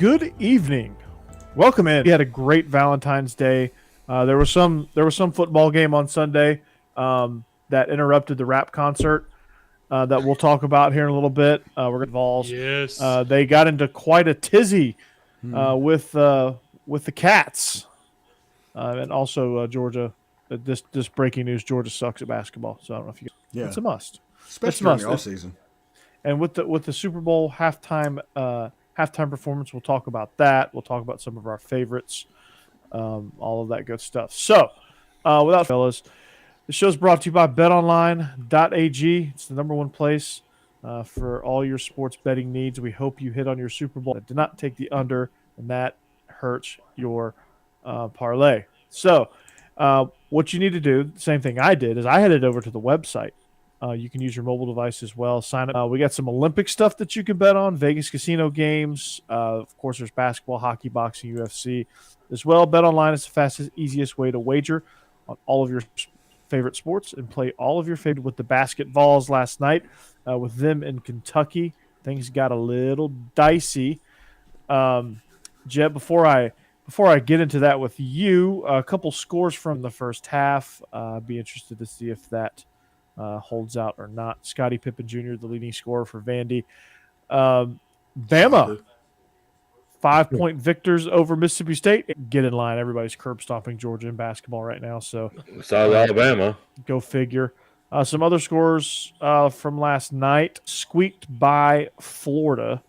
Good evening. Welcome in. We had a great Valentine's Day. There was some football game on Sunday that interrupted the rap concert that we'll talk about here in a little bit. We're going to Vols. Yes. They got into quite a tizzy with the Cats, and also Georgia. This breaking news: Georgia sucks at basketball. So I don't know if you. Yeah, it's a must, especially during the off season. And with the Super Bowl halftime performance, we'll talk about that. We'll talk about some of our favorites, all of that good stuff. So, without fellas, the show's brought to you by BetOnline.ag. It's the number one place for all your sports betting needs. We hope you hit on your Super Bowl. Did not take the under, and that hurts your parlay. So, what you need to do, same thing I did, is I headed over to the website. You can use your mobile device as well. Sign up. We got some Olympic stuff that you can bet on, Vegas casino games. Of course, there's basketball, hockey, boxing, UFC as well. BetOnline is the fastest, easiest way to wager on all of your favorite sports and play all of your favorite with the basket Vols last night with them in Kentucky. Things got a little dicey. Jeb, before I get into that with you, a couple scores from the first half. I'd be interested to see if that holds out or not. Scottie Pippen Jr., the leading scorer for Vandy. Bama, 5-point victors over Mississippi State. Get in line. Everybody's curb stomping Georgia in basketball right now. So it's all Alabama. Go figure. Some other scores from last night. Squeaked by Florida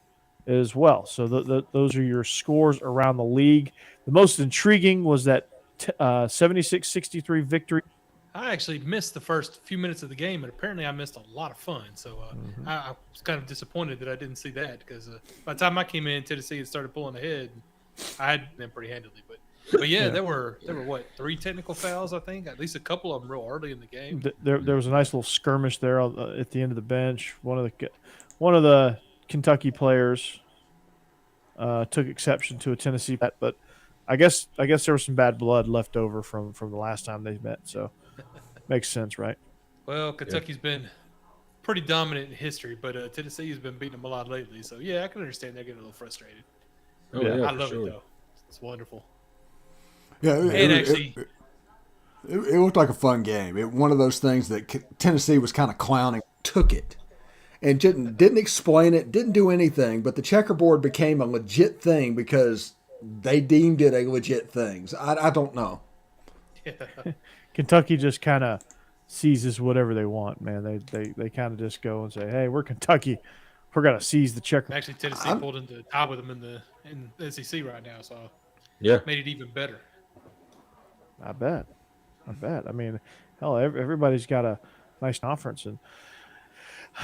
as well. So those are your scores around the league. The most intriguing was that 76-63 victory. I actually missed the first few minutes of the game, and apparently I missed a lot of fun. So I was kind of disappointed that I didn't see that because by the time I came in, Tennessee had started pulling ahead. I had them pretty handily, but yeah, there were what, 3 technical fouls, I think, at least a couple of them real early in the game. There was a nice little skirmish there at the end of the bench. One of the Kentucky players took exception to a Tennessee bet, but I guess there was some bad blood left over from the last time they met. So. Makes sense, right? Well, Kentucky's been pretty dominant in history, but Tennessee has been beating them a lot lately. So, yeah, I can understand they're getting a little frustrated. Yeah, I love it, though. It's wonderful. Yeah, it looked like a fun game. One of those things that Tennessee was kind of clowning, took it, and didn't explain it, didn't do anything, but the checkerboard became a legit thing because they deemed it a legit thing. So I don't know. Yeah. Kentucky just kind of seizes whatever they want, man. They kind of just go and say, "Hey, we're Kentucky. We're gonna seize the checker." Actually, Tennessee pulled into tie with them in the SEC right now, so yeah, made it even better. I bet. I mean, hell, everybody's got a nice conference, and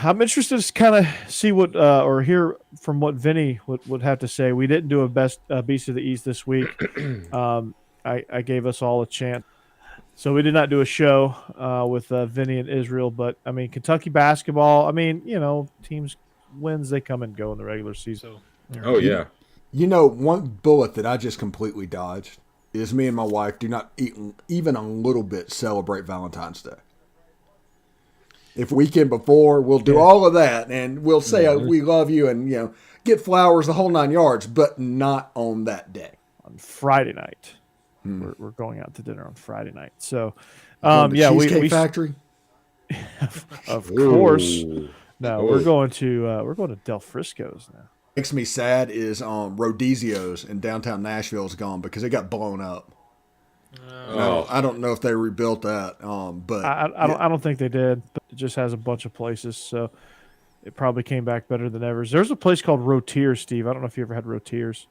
I'm interested to kind of see what or hear from what Vinny would have to say. We didn't do a best Beast of the East this week. I gave us all a chance. So we did not do a show with Vinny and Israel, but, I mean, Kentucky basketball, I mean, teams wins, they come and go in the regular season. Oh, yeah. One bullet that I just completely dodged is me and my wife do not even a little bit celebrate Valentine's Day. If weekend before, we'll do all of that, and we'll say we love you and, get flowers the whole 9 yards, but not on that day. On Friday night. We're going out to dinner on Friday night. So, Cheesecake Factory. Of course. No, we're going to Del Frisco's now. Makes me sad is Rodizio's in downtown Nashville is gone because it got blown up. I don't know if they rebuilt that. But I don't think they did. But it just has a bunch of places, so it probably came back better than ever. There's a place called Rotiers, Steve. I don't know if you ever had Rotiers.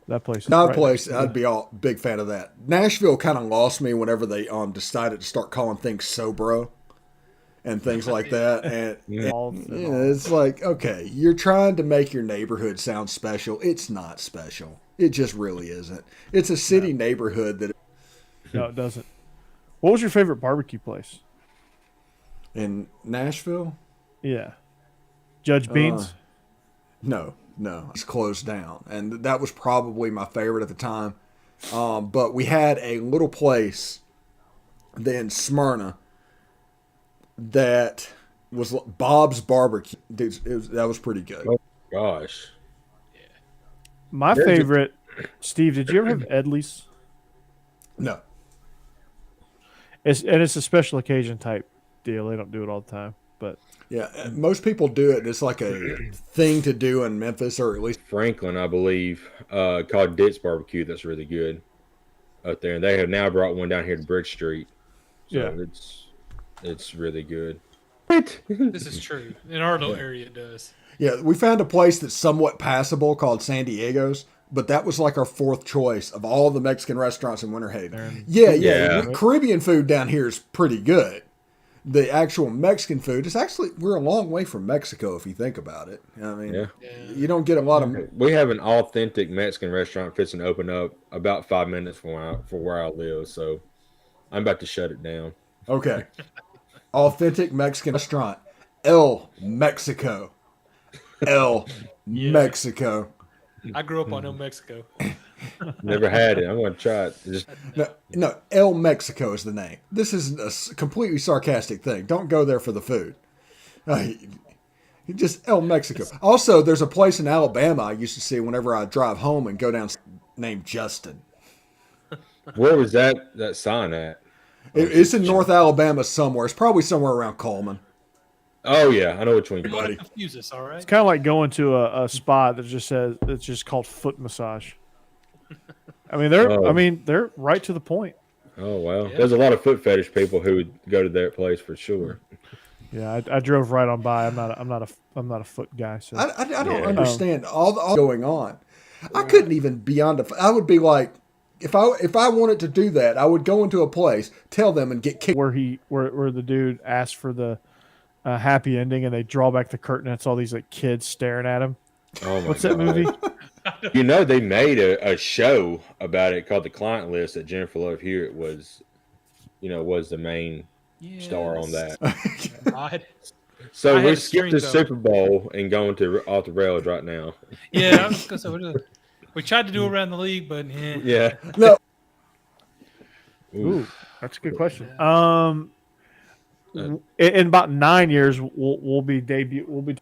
That place. Not a place. I'd be big fan of that. Nashville kind of lost me whenever they decided to start calling things Sobro and things like that. And it's like, okay, you're trying to make your neighborhood sound special. It's not special. It just really isn't. It's a city neighborhood that. No, it doesn't. What was your favorite barbecue place? In Nashville? Yeah. Judge Beans? No, it's closed down. And that was probably my favorite at the time. But we had a little place in Smyrna that was Bob's Barbecue. That was pretty good. Oh, gosh. My favorite, Steve, did you ever have Edley's? No. It's a special occasion type deal. They don't do it all the time, but yeah, most people do it. It's like a thing to do in Memphis, or at least Franklin, I Bleav, called Dick's Barbecue. That's really good out there, and they have now brought one down here to Bridge Street. So yeah, it's really good. This is true. In our little area, it does. Yeah, we found a place that's somewhat passable called San Diego's, but that was like our fourth choice of all the Mexican restaurants in Winter Haven. Yeah. Caribbean food down here is pretty good. The actual Mexican food is actually, we're a long way from Mexico if you think about it. I mean, you don't get a lot of. We have an authentic Mexican restaurant fixing to open up about 5 minutes from where I live, so I'm about to shut it down. Okay. Authentic Mexican restaurant. El Mexico. Mexico. I grew up on El Mexico. Never had it. I'm going to try it. No, El Mexico is the name. This is a completely sarcastic thing. Don't go there for the food. Just El Mexico. Also, there's a place in Alabama I used to see whenever I drive home and go down named Justin. Where was that sign at? It's in North Alabama somewhere. It's probably somewhere around Coleman. Oh yeah, I know which one you're buddy. Confuse us, all right? It's kind of like going to a spot that just says it's just called foot massage. I mean, they're right to the point. Oh wow, there's a lot of foot fetish people who would go to their place for sure. Yeah, I drove right on by. I'm not a foot guy. So I don't understand all going on. I couldn't even be on the. I would be like, if I wanted to do that, I would go into a place, tell them, and get kicked. Where the dude asked for the happy ending, and they draw back the curtain, and it's all these like kids staring at him. Oh my What's that movie? You know, they made a show about it called The Client List that Jennifer Love Hewitt was the main star on that. So we skipped the Super Bowl and going to off the rails right now. Yeah, I was gonna say we tried to do around the league, but yeah. No. Ooh, that's a good question. In about 9 years, we'll be debut. We'll be.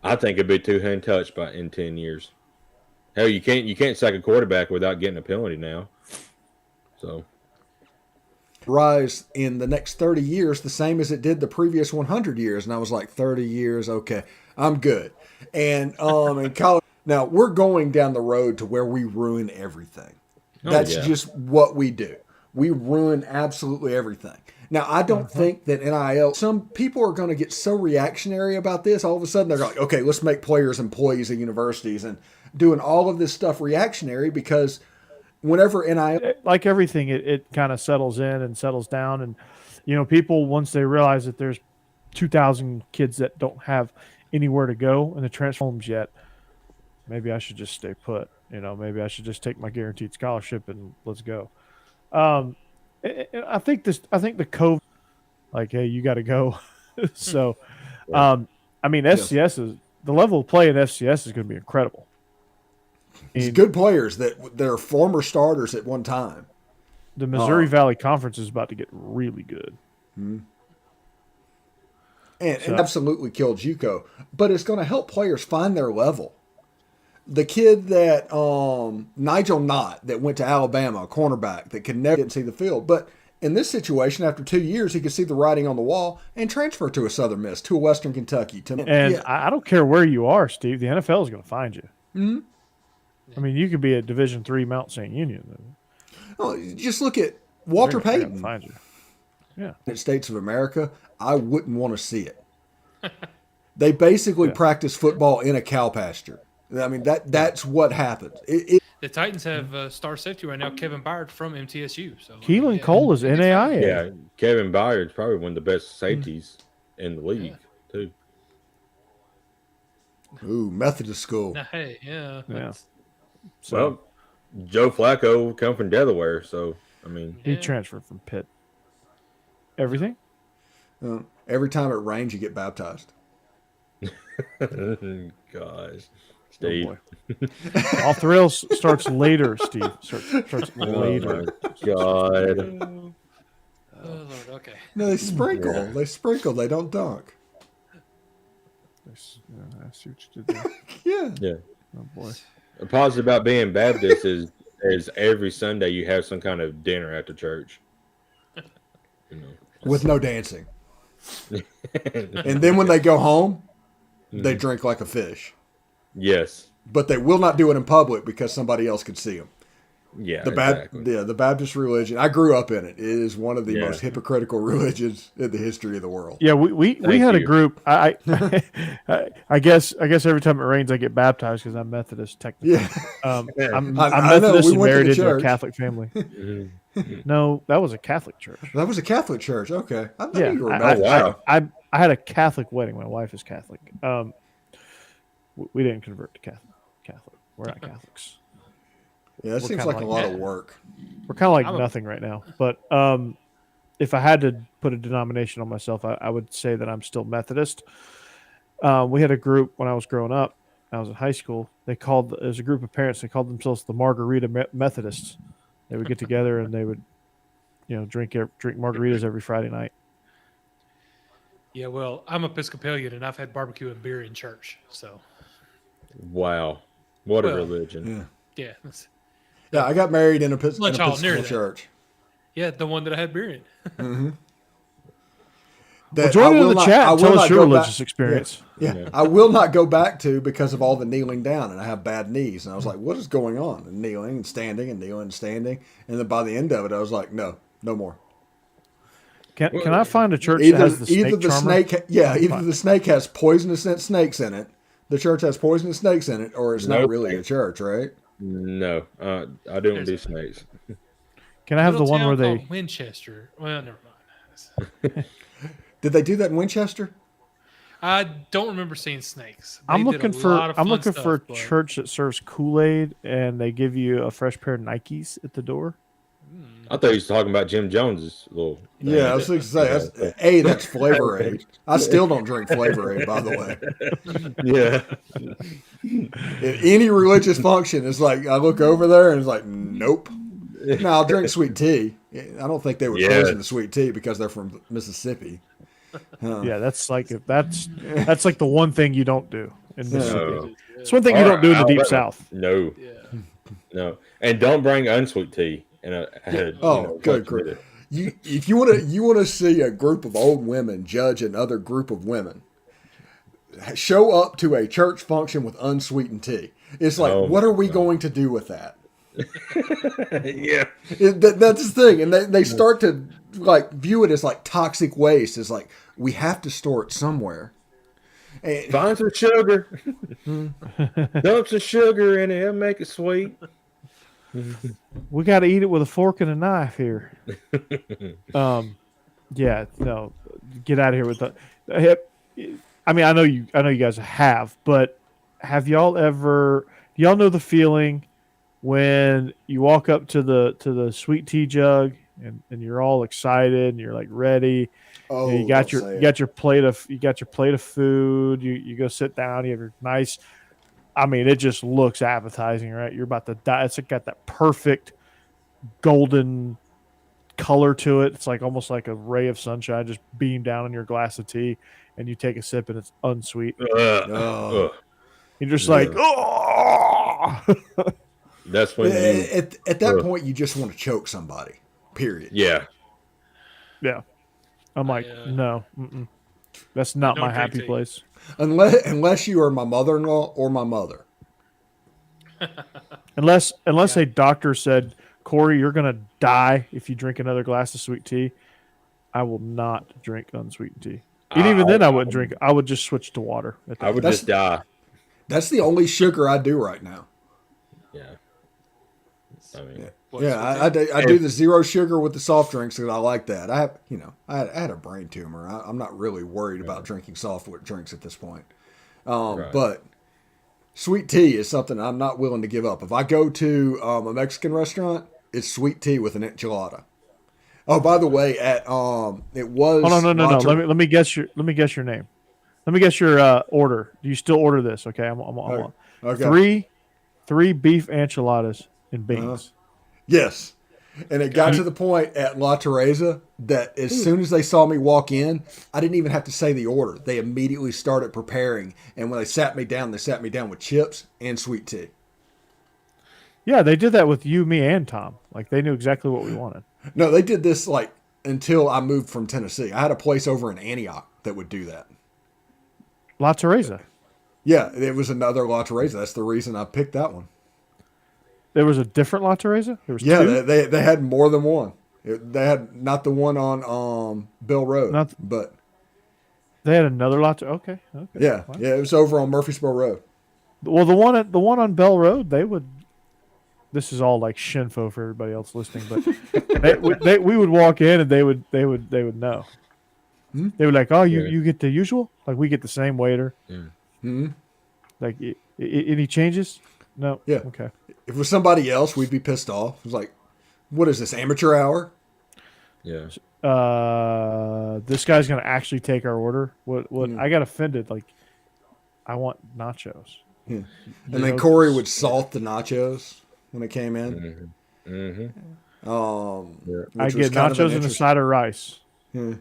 I think it'd be too hand touched in 10 years. Hell, you can't sack a quarterback without getting a penalty now. So rise in the next 30 years the same as it did the previous 100 years, and I was like, 30 years, okay, I'm good. And in college, now we're going down the road to where we ruin everything. That's just what we do. We ruin absolutely everything. Now, I don't think that NIL, some people are going to get so reactionary about this. All of a sudden, they're like, okay, let's make players employees of universities and doing all of this stuff reactionary because whenever NIL. Like everything, it kind of settles in and settles down. And, people, once they realize that there's 2,000 kids that don't have anywhere to go in the transfer homes yet, maybe I should just stay put. Maybe I should just take my guaranteed scholarship and let's go. I think the COVID, like, hey, you got to go. So, FCS is the level of play in FCS is going to be incredible. It's good players that are former starters at one time. The Missouri Valley Conference is about to get really good. Mm-hmm. And absolutely kill JUCO, but it's going to help players find their level. The kid that Nigel Knott that went to Alabama, a cornerback that could never see the field, but in this situation, after 2 years, he could see the writing on the wall and transfer to a Southern Miss, to a Western Kentucky. I don't care where you are, Steve. The NFL is going to find you. Mm-hmm. I mean, you could be at Division III Mount St. Union. Oh, just look at Walter Payton. Find you. Yeah. United States of America, I wouldn't want to see it. They basically practice football in a cow pasture. I mean, that's what happens. The Titans have star safety right now, Kevin Byard from MTSU. So Keelan Cole is NAIA. Yeah, Kevin Byard is probably one of the best safeties in the league, too. Ooh, Methodist school. Hey, yeah. So, Joe Flacco come from Delaware, so, I mean. He transferred from Pitt. Everything? Every time it rains, you get baptized. Gosh. Steve. Oh, Off the Rails starts later, Steve. Starts later. Oh, God. Oh, Lord, okay. No, they sprinkle. Yeah. They sprinkle. They don't dunk. Yeah, I see what you did there. Yeah. Oh boy. The positive about being Baptist is every Sunday you have some kind of dinner at the church. With no dancing. And then when they go home, they drink like a fish. Yes. But they will not do it in public because somebody else could see them. Yeah, the Baptist religion. I grew up in it. It is one of the most hypocritical religions in the history of the world. Yeah, we had a group. I guess every time it rains, I get baptized because I'm Methodist. Technically, Yeah. I'm Methodist and married into a Catholic family. No, that was a Catholic church. That was a Catholic church. Okay, I Yeah, you remember. I had a Catholic wedding. My wife is Catholic. We didn't convert to Catholic. We're not Catholics. Yeah, it seems like a lot of work. We're kind of like nothing right now. But if I had to put a denomination on myself, I would say that I'm still Methodist. We had a group when I was growing up. I was in high school. There's a group of parents. They called themselves the Margarita Methodists. They would get together and they would, drink margaritas every Friday night. Yeah, well, I'm Episcopalian and I've had barbecue and beer in church. So, wow, what a religion! Yeah. Yeah, I got married in an Episcopal church. Yeah, the one that I had beer in. Mm-hmm. Well, join in the chat and tell us your religious experience. Yeah, I will not go back to because of all the kneeling down, and I have bad knees. And I was like, what is going on? And kneeling and standing and kneeling and standing. And then by the end of it, I was like, no more. Can I find a church that has the snake charmer? Either the snake has poisonous snakes in it, the church has poisonous snakes in it, or it's not really a church, right? No, I don't do snakes. Can I have the one where they Winchester? Well, never mind. Did they do that in Winchester? I don't remember seeing snakes. I'm looking for a church that serves Kool-Aid and they give you a fresh pair of Nikes at the door. I thought he was talking about Jim Jones's little thing. Yeah, I was going to say that's Flavor Aid. I still don't drink Flavor Aid, by the way. Yeah. If any religious function is like, I look over there and it's like, nope. No, I'll drink sweet tea. I don't think they would poison the sweet tea because they're from Mississippi. Yeah, that's like the one thing you don't do in Mississippi. No. It's one thing you don't do in the Deep South. No. Yeah. No. And don't bring unsweet tea. Good. If you want to see a group of old women judge another group of women, show up to a church function with unsweetened tea. It's like, what are we going to do with that? Yeah, that's the thing, and they start to view it as like toxic waste. It's like we have to store it somewhere. And, find some sugar, dump some sugar in it, and make it sweet. We got to eat it with a fork and a knife here. Yeah, no, get out of here with that. I mean, I know you guys have, but have y'all ever? Do y'all know the feeling when you walk up to the sweet tea jug and you're all excited and you're like ready? Oh, and you got your plate of food. You go sit down. You have your nice. I mean, it just looks appetizing, right? You're about to die. It's got that perfect golden color to it. It's like almost like a ray of sunshine just beamed down on your glass of tea, and you take a sip and it's unsweet. You're just like, oh. That's when at that point you just want to choke somebody. Period. Yeah. Yeah. I'm like, no, that's not my happy place. Unless you are my mother-in-law or my mother. Unless a doctor said, Corey, you're gonna die if you drink another glass of sweet tea, I will not drink unsweetened tea. Even then, I wouldn't drink. I would just switch to water. I would just die. That's the only sugar I do right now. Yeah. I mean, I do the zero sugar with the soft drinks because I like that. I had a brain tumor. I'm not really worried about drinking soft drinks at this point. But sweet tea is something I'm not willing to give up. If I go to a Mexican restaurant, it's sweet tea with an enchilada. Oh, by the way, it was. Oh no. Let me guess your name. Let me guess your order. Do you still order this? Okay, I'm on. Okay. Three beef enchiladas and beans. Yes. And it got to the point at La Teresa that as soon as they saw me walk in, I didn't even have to say the order. They immediately started preparing. And when they sat me down with chips and sweet tea. Yeah, they did that with you, me, and Tom. Like, they knew exactly what we wanted. No, they did this like until I moved from Tennessee. I had a place over in Antioch that would do that. La Teresa. Yeah, it was another La Teresa. That's the reason I picked that one. There was a different La Teresa? There was two? They had more than one. They had not the one on Bell Road, but they had another La Teresa. Okay. Yeah, wow. Yeah, it was over on Murfreesboro Road. Well, the one on Bell Road, they would. This is all like shinfo for everybody else listening, but we would walk in and they would know. Hmm? They were like, "Oh, you get the usual? Like we get the same waiter." Hmm. Like any changes? No. Yeah. Okay. If it was somebody else, we'd be pissed off. It was like, what is this, amateur hour? Yeah. This guy's gonna actually take our order. What? I got offended. Like, I want nachos. Yeah. And then Corey would salt the nachos when it came in. Mm-hmm. I get nachos and a side of rice. Yeah.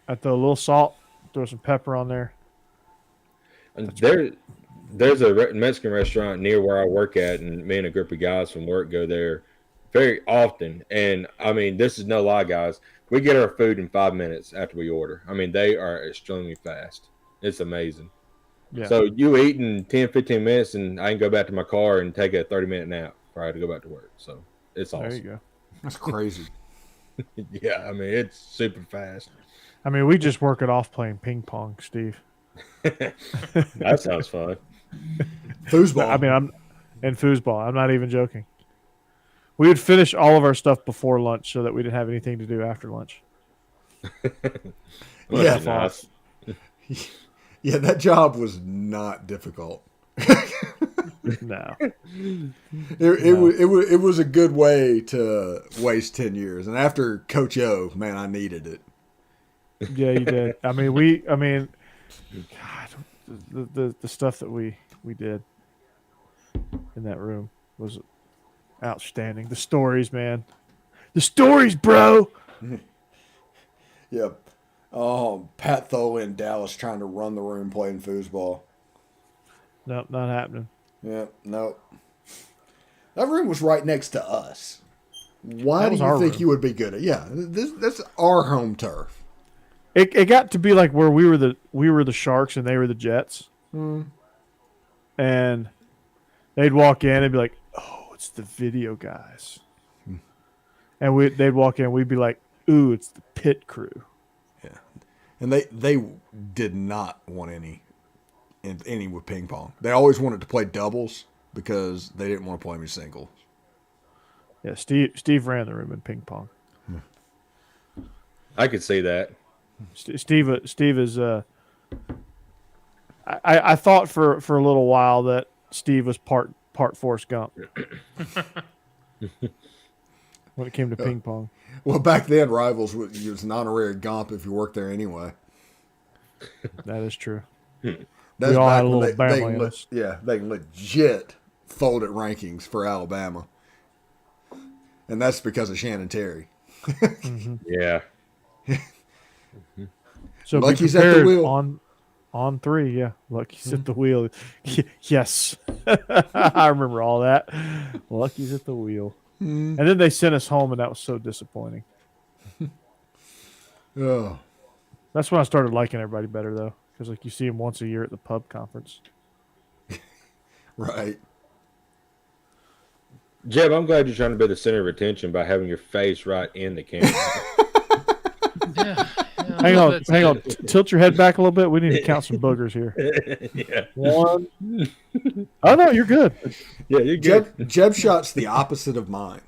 I throw a little salt, throw some pepper on there. And there's a Mexican restaurant near where I work at, and me and a group of guys from work go there very often. And I mean, this is no lie, guys. We get our food in 5 minutes after we order. I mean, they are extremely fast. It's amazing. Yeah. So you eat in 10, 15 minutes, and I can go back to my car and take a 30-minute nap prior to go back to work. So it's awesome. There you go. That's crazy. Yeah, I mean, it's super fast. I mean, we just work it off playing ping pong, Steve. That sounds fun. Foosball. I mean, I'm not even joking. We would finish all of our stuff before lunch so that we didn't have anything to do after lunch. Yeah, nice. Yeah, that job was not difficult. No. It was a good way to waste 10 years. And after Coach O, man, I needed it. Yeah, you did. I mean, God, the stuff that we did in that room was outstanding. The stories, man. The stories, bro. Yep. Pat Thola in Dallas trying to run the room playing foosball. Nope, not happening. Yep, nope. That room was right next to us. Why do you think you would be good at? Yeah, that's our home turf. It got to be like where we were the Sharks and they were the Jets. Mm. And they'd walk in and be like, "Oh, it's the video guys." Mm. And they'd walk in and we'd be like, "Ooh, it's the pit crew." Yeah. And they did not want any with ping pong. They always wanted to play doubles because they didn't want to play me singles. Yeah, Steve ran the room in ping pong. I could see that. Steve is. I thought for a little while that Steve was part Forrest Gump when it came to ping pong. Well, back then, Rivals was an honorary Gump if you worked there anyway. That is true. That's we all had a little Bama in us. Yeah, they legit folded rankings for Alabama, and that's because of Shannon Terry. Mm-hmm. Yeah. So Lucky's at the wheel. On 3, yeah. Lucky's at the wheel. Yes. I remember all that. Lucky's at the wheel. And then they sent us home, and that was so disappointing. Oh. That's when I started liking everybody better, though, because like you see them once a year at the pub conference. Right. Jeb, I'm glad you're trying to be the center of attention by having your face right in the camera. Yeah. Hang on. Tilt your head back a little bit. We need to count some boogers here. Yeah. 1. Oh, no, you're good. Yeah, you're good. Jeb shot's the opposite of mine.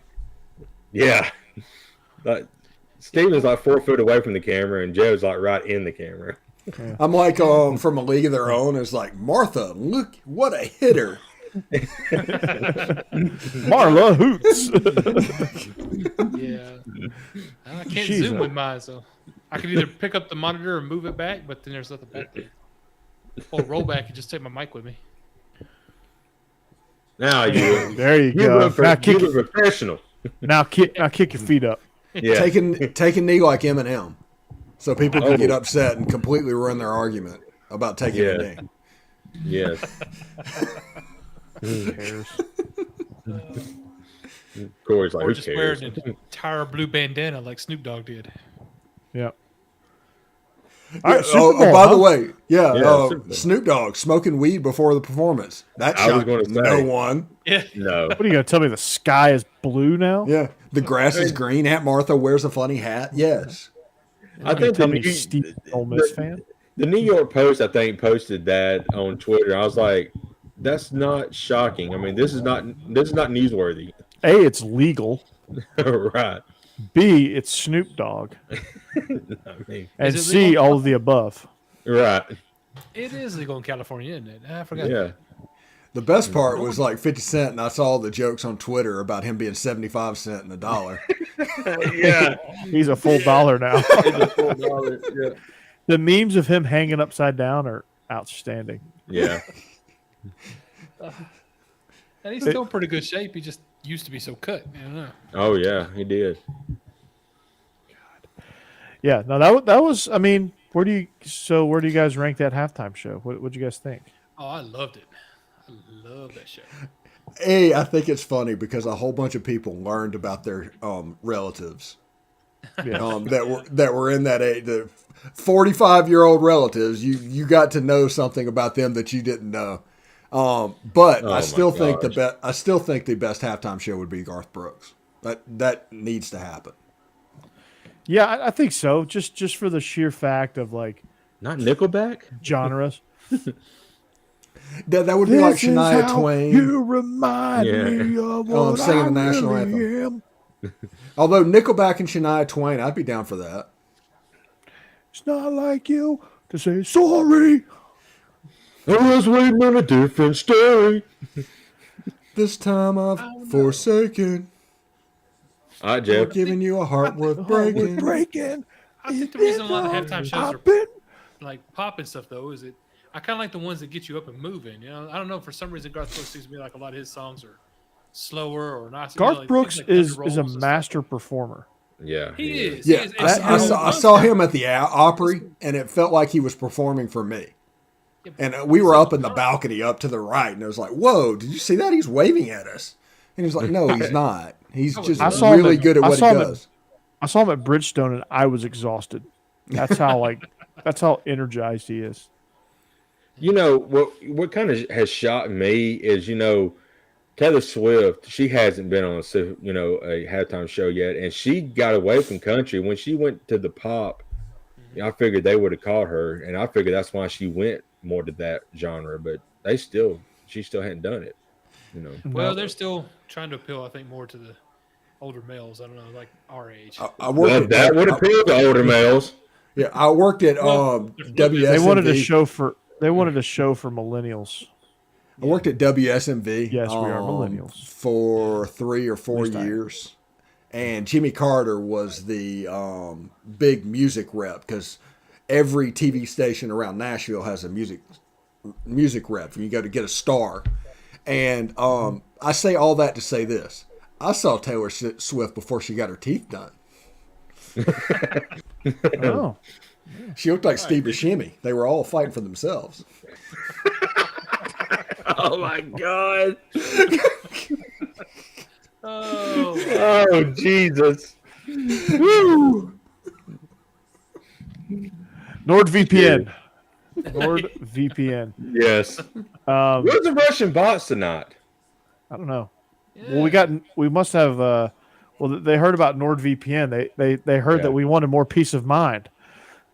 Yeah. Steven's like 4 foot away from the camera, and Jeb's like right in the camera. Yeah. I'm like from A League of Their Own. It's like, Martha, look, what a hitter. Marla hoots. Yeah. I can't zoom with mine, so I can either pick up the monitor or move it back, but then there's nothing back there. Or roll back and just take my mic with me. Now you there you go. You're a professional. Now kick your feet up. Yeah. Take a knee like Eminem, so people can get upset and completely ruin their argument about taking a knee. Yes. Who cares? Corey's like, or who just cares? wearing an entire blue bandana like Snoop Dogg did. Yep. All right, Super Bowl, by the way, Snoop Dogg smoking weed before the performance. That shocked no one. Yeah. No. What are you going to tell me? The sky is blue now? Yeah. The grass is green. Aunt Martha wears a funny hat. Yes. I think Steve Ole Miss fan. The New York Post, I think, posted that on Twitter. I was like, that's not shocking. I mean, this is not newsworthy. A, it's legal. Right. B, it's Snoop Dogg. And C, all of the above. Right. It is legal in California, isn't it? I forgot. Yeah. The best part was like 50 Cent, and I saw all the jokes on Twitter about him being 75 cents and $1. Yeah. He's a full dollar now. He's a full dollar. Yeah. The memes of him hanging upside down are outstanding. Yeah. And he's still in pretty good shape. He just used to be so cut. I don't know. Oh, yeah, he did. Yeah, no, that was. I mean, where do you guys rank that halftime show? What'd you guys think? Oh, I loved it. I love that show. A, I think it's funny because a whole bunch of people learned about their relatives that were in that age. The 45-year-old relatives, you got to know something about them that you didn't know. But I still think the best halftime show would be Garth Brooks. That needs to happen. Yeah, I think so. Just for the sheer fact of like not Nickelback genres. That would be like Shania Twain. You remind me of what singing the I national really anthem. Although Nickelback and Shania Twain, I'd be down for that. It's not like you to say sorry. I was waiting on a different story. This time I've forsaken. All right, Jeb. Giving you a heart worth breaking. I think the reason a lot of halftime shows are like pop and stuff, though, is I kind of like the ones that get you up and moving. You know, I don't know, for some reason Garth Brooks seems to me like a lot of his songs are slower or not. Garth Brooks is a master performer. Yeah, he is. Yeah, I saw him at the Opry, and it felt like he was performing for me. And we were up in the balcony up to the right, and it was like, whoa, did you see that? He's waving at us. And he was like, no, he's not. He's just really good at what he does. I saw him at Bridgestone, and I was exhausted. That's how energized he is. You know, what kind of has shocked me is, Taylor Swift, she hasn't been on a halftime show yet, and she got away from country. When she went to the pop, I figured they would have caught her, and I figured that's why she went more to that genre, but she still hadn't done it. Well, they're still trying to appeal, I think, more to the older males. I don't know, like our age. That would appeal to older males. Yeah, I worked at WSMV. They wanted a show for millennials. I worked at WSMV. Yes, we are millennials. For 3 or 4 years, and Jimmy Carter was the big music rep because every TV station around Nashville has a music rep. You got to get a star. And I say all that to say this. I saw Taylor Swift before she got her teeth done. Oh. She looked like Steve Buscemi. They were all fighting for themselves. Oh, my God. Oh, Jesus. Woo! NordVPN. NordVPN. Yes. Where's the Russian bots tonight? I don't know. Yeah. Well, we must have. They heard about NordVPN. They heard that we wanted more peace of mind.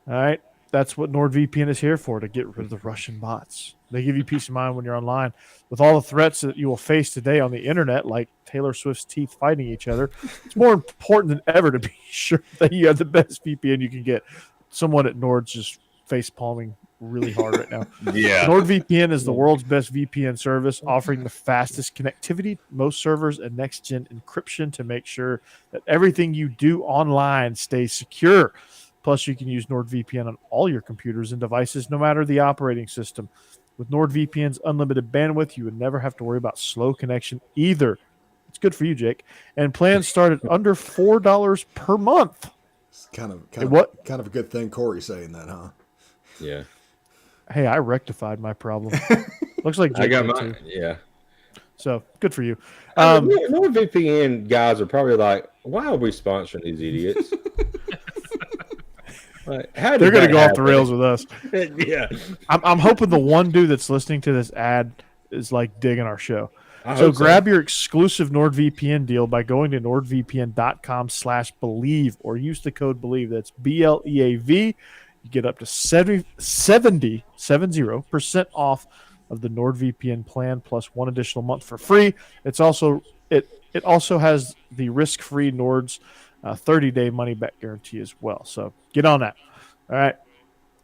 All right, that's what NordVPN is here for, to get rid of the Russian bots. They give you peace of mind when you're online. With all the threats that you will face today on the internet, like Taylor Swift's teeth fighting each other, it's more important than ever to be sure that you have the best VPN you can get. Someone at Nord's just face palming really hard right now. Yeah. NordVPN is the world's best VPN service, offering the fastest connectivity, most servers, and next-gen encryption to make sure that everything you do online stays secure. Plus, you can use NordVPN on all your computers and devices, no matter the operating system. With NordVPN's unlimited bandwidth, you would never have to worry about slow connection either. It's good for you, Jake. And plans start at under $4 per month. It's kind of a good thing Corey's saying that, huh? Yeah. Hey, I rectified my problem. Looks like Jake I got did mine. too. Yeah. So good for you. NordVPN guys are probably like, why are we sponsoring these idiots? Like, how they're going to go happen? off the rails with us. Yeah. I'm hoping the one dude that's listening to this ad is like digging our show. So grab your exclusive NordVPN deal by going to nordvpn.com/Bleav or use the code Bleav. That's BLEAV. You get up to 70% off of the NordVPN plan plus one additional month for free. It also has the risk-free Nord's 30-day money-back guarantee as well. So get on that. All right.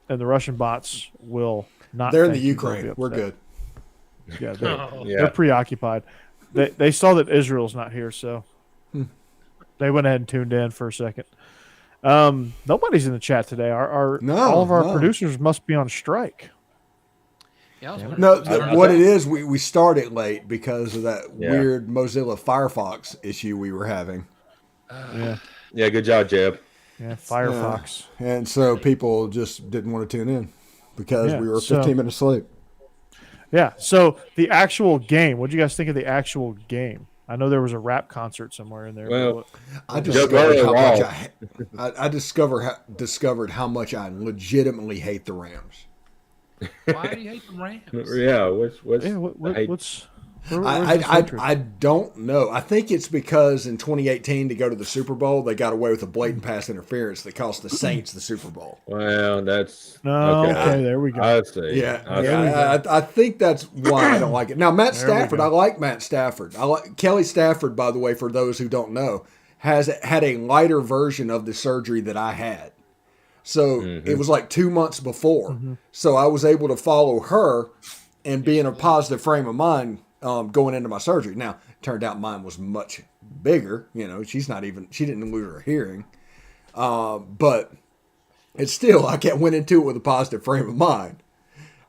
And the Russian bots will not. They're in the Ukraine. We're good. Yeah, they're preoccupied. They saw that Israel's not here, so they went ahead and tuned in for a second. Nobody's in the chat today. All of our producers must be on strike. Yeah, what it is, we started late because of that weird Mozilla Firefox issue we were having. Yeah, good job, Jeb. Yeah, Firefox. And so people just didn't want to tune in because we were 15 minutes late. Yeah, so the actual game, what do you guys think of the actual game? I know there was a rap concert somewhere in there. Well, I discovered how much I legitimately hate the Rams. Why do you hate the Rams? Yeah, I don't know. I think it's because in 2018 to go to the Super Bowl, they got away with a blatant pass interference that cost the Saints the Super Bowl. Well, that's okay. There we go. I see. Yeah, I think that's why I don't like it. Now, Matt Stafford, I like Matt Stafford. I like Kelly Stafford, by the way, for those who don't know, had a lighter version of the surgery that I had. So it was like 2 months before. So I was able to follow her and be in a positive frame of mind going into my surgery. Now, it turned out mine was much bigger. You know, she didn't lose her hearing. But it's still, I went into it with a positive frame of mind.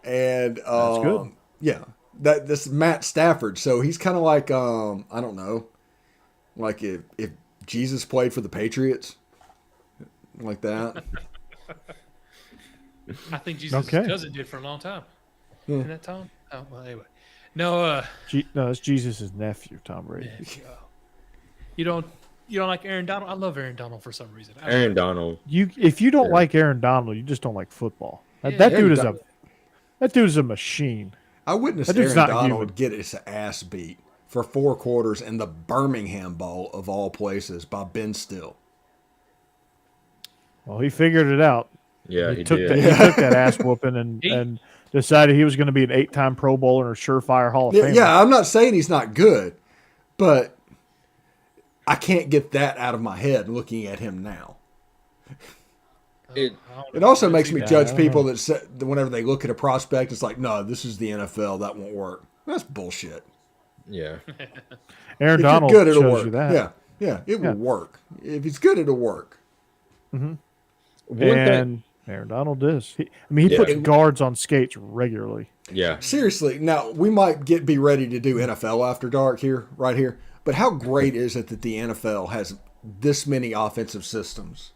And that's good. Yeah, this is Matt Stafford. So he's kind of like, I don't know, like if Jesus played for the Patriots, like that. I think Jesus' cousin did for a long time. Isn't that Tom? Oh, well, anyway. No, it's Jesus' nephew, Tom Brady. You don't like Aaron Donald? I love Aaron Donald for some reason. Aaron Donald. If you don't like Aaron Donald, you just don't like football. That dude is a machine. I witnessed Aaron Donald get his ass beat for 4 quarters in the Birmingham Bowl of all places by Ben Still. Well, he figured it out. Yeah, he took that ass whooping and decided he was going to be an 8-time Pro Bowler and a surefire Hall of Famer. Yeah, I'm not saying he's not good, but I can't get that out of my head looking at him now. It also makes me judge people that whenever they look at a prospect, it's like, no, this is the NFL. That won't work. That's bullshit. Yeah. Aaron Donald good, it'll shows work. you that. Yeah, it will work. If he's good, it'll work. And Aaron Donald is. He puts guards on skates regularly. Yeah. Seriously, now we might be ready to do NFL After Dark right here. But how great is it that the NFL has this many offensive systems?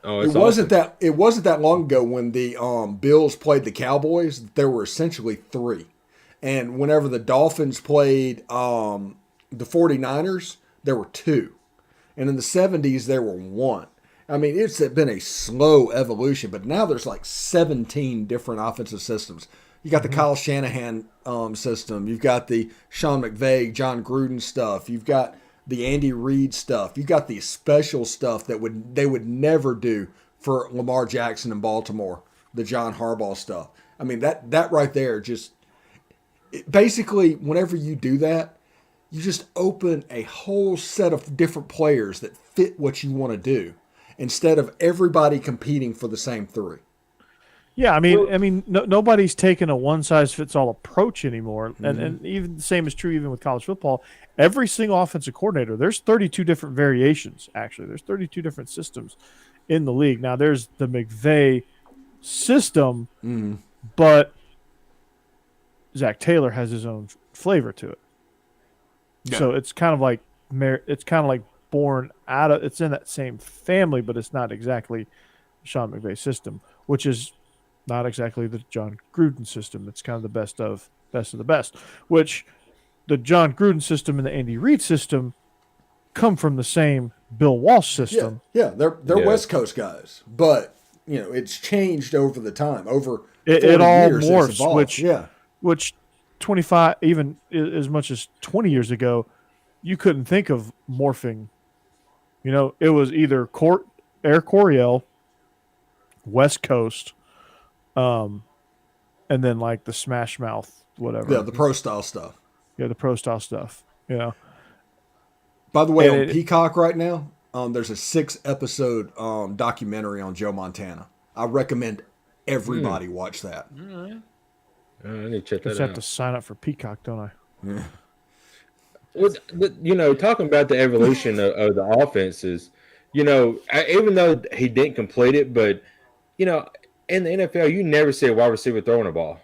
Oh, it wasn't that long ago when the Bills played the Cowboys. There were essentially 3, and whenever the Dolphins played the 49ers, there were 2, and in the 70s there were 1. I mean, it's been a slow evolution, but now there's like 17 different offensive systems. You got the Kyle Shanahan system. You've got the Sean McVay, John Gruden stuff. You've got the Andy Reid stuff. You've got the special stuff that they would never do for Lamar Jackson in Baltimore, the John Harbaugh stuff. I mean, that right there basically, whenever you do that, you just open a whole set of different players that fit what you want to do, instead of everybody competing for the same 3. Yeah, nobody's taking a one-size-fits-all approach anymore, and even the same is true even with college football. Every single offensive coordinator, there's 32 different variations, actually. There's 32 different systems in the league. Now, there's the McVay system, but Zach Taylor has his own flavor to it. Yeah. So it's kind of like born out of, it's in that same family, but it's not exactly Sean McVay system, which is not exactly the John Gruden system. It's kind of the best of the best, which the John Gruden system and the Andy Reid system come from the same Bill Walsh system. Yeah, they're West Coast guys, but it's changed over the time. Over it all years, morphs, which 25, even as much as 20 years ago, you couldn't think of morphing. It was either Air Coryell, West Coast, and then like the Smash Mouth, whatever. Yeah, the pro style stuff. Yeah, the pro style stuff. By the way, on Peacock right now, there's a 6-episode documentary on Joe Montana. I recommend everybody watch that. All right. I need to check that out. I just have to sign up for Peacock, don't I? Yeah. Well, talking about the evolution of the offenses, even though he didn't complete it, but in the NFL, you never see a wide receiver throwing a ball.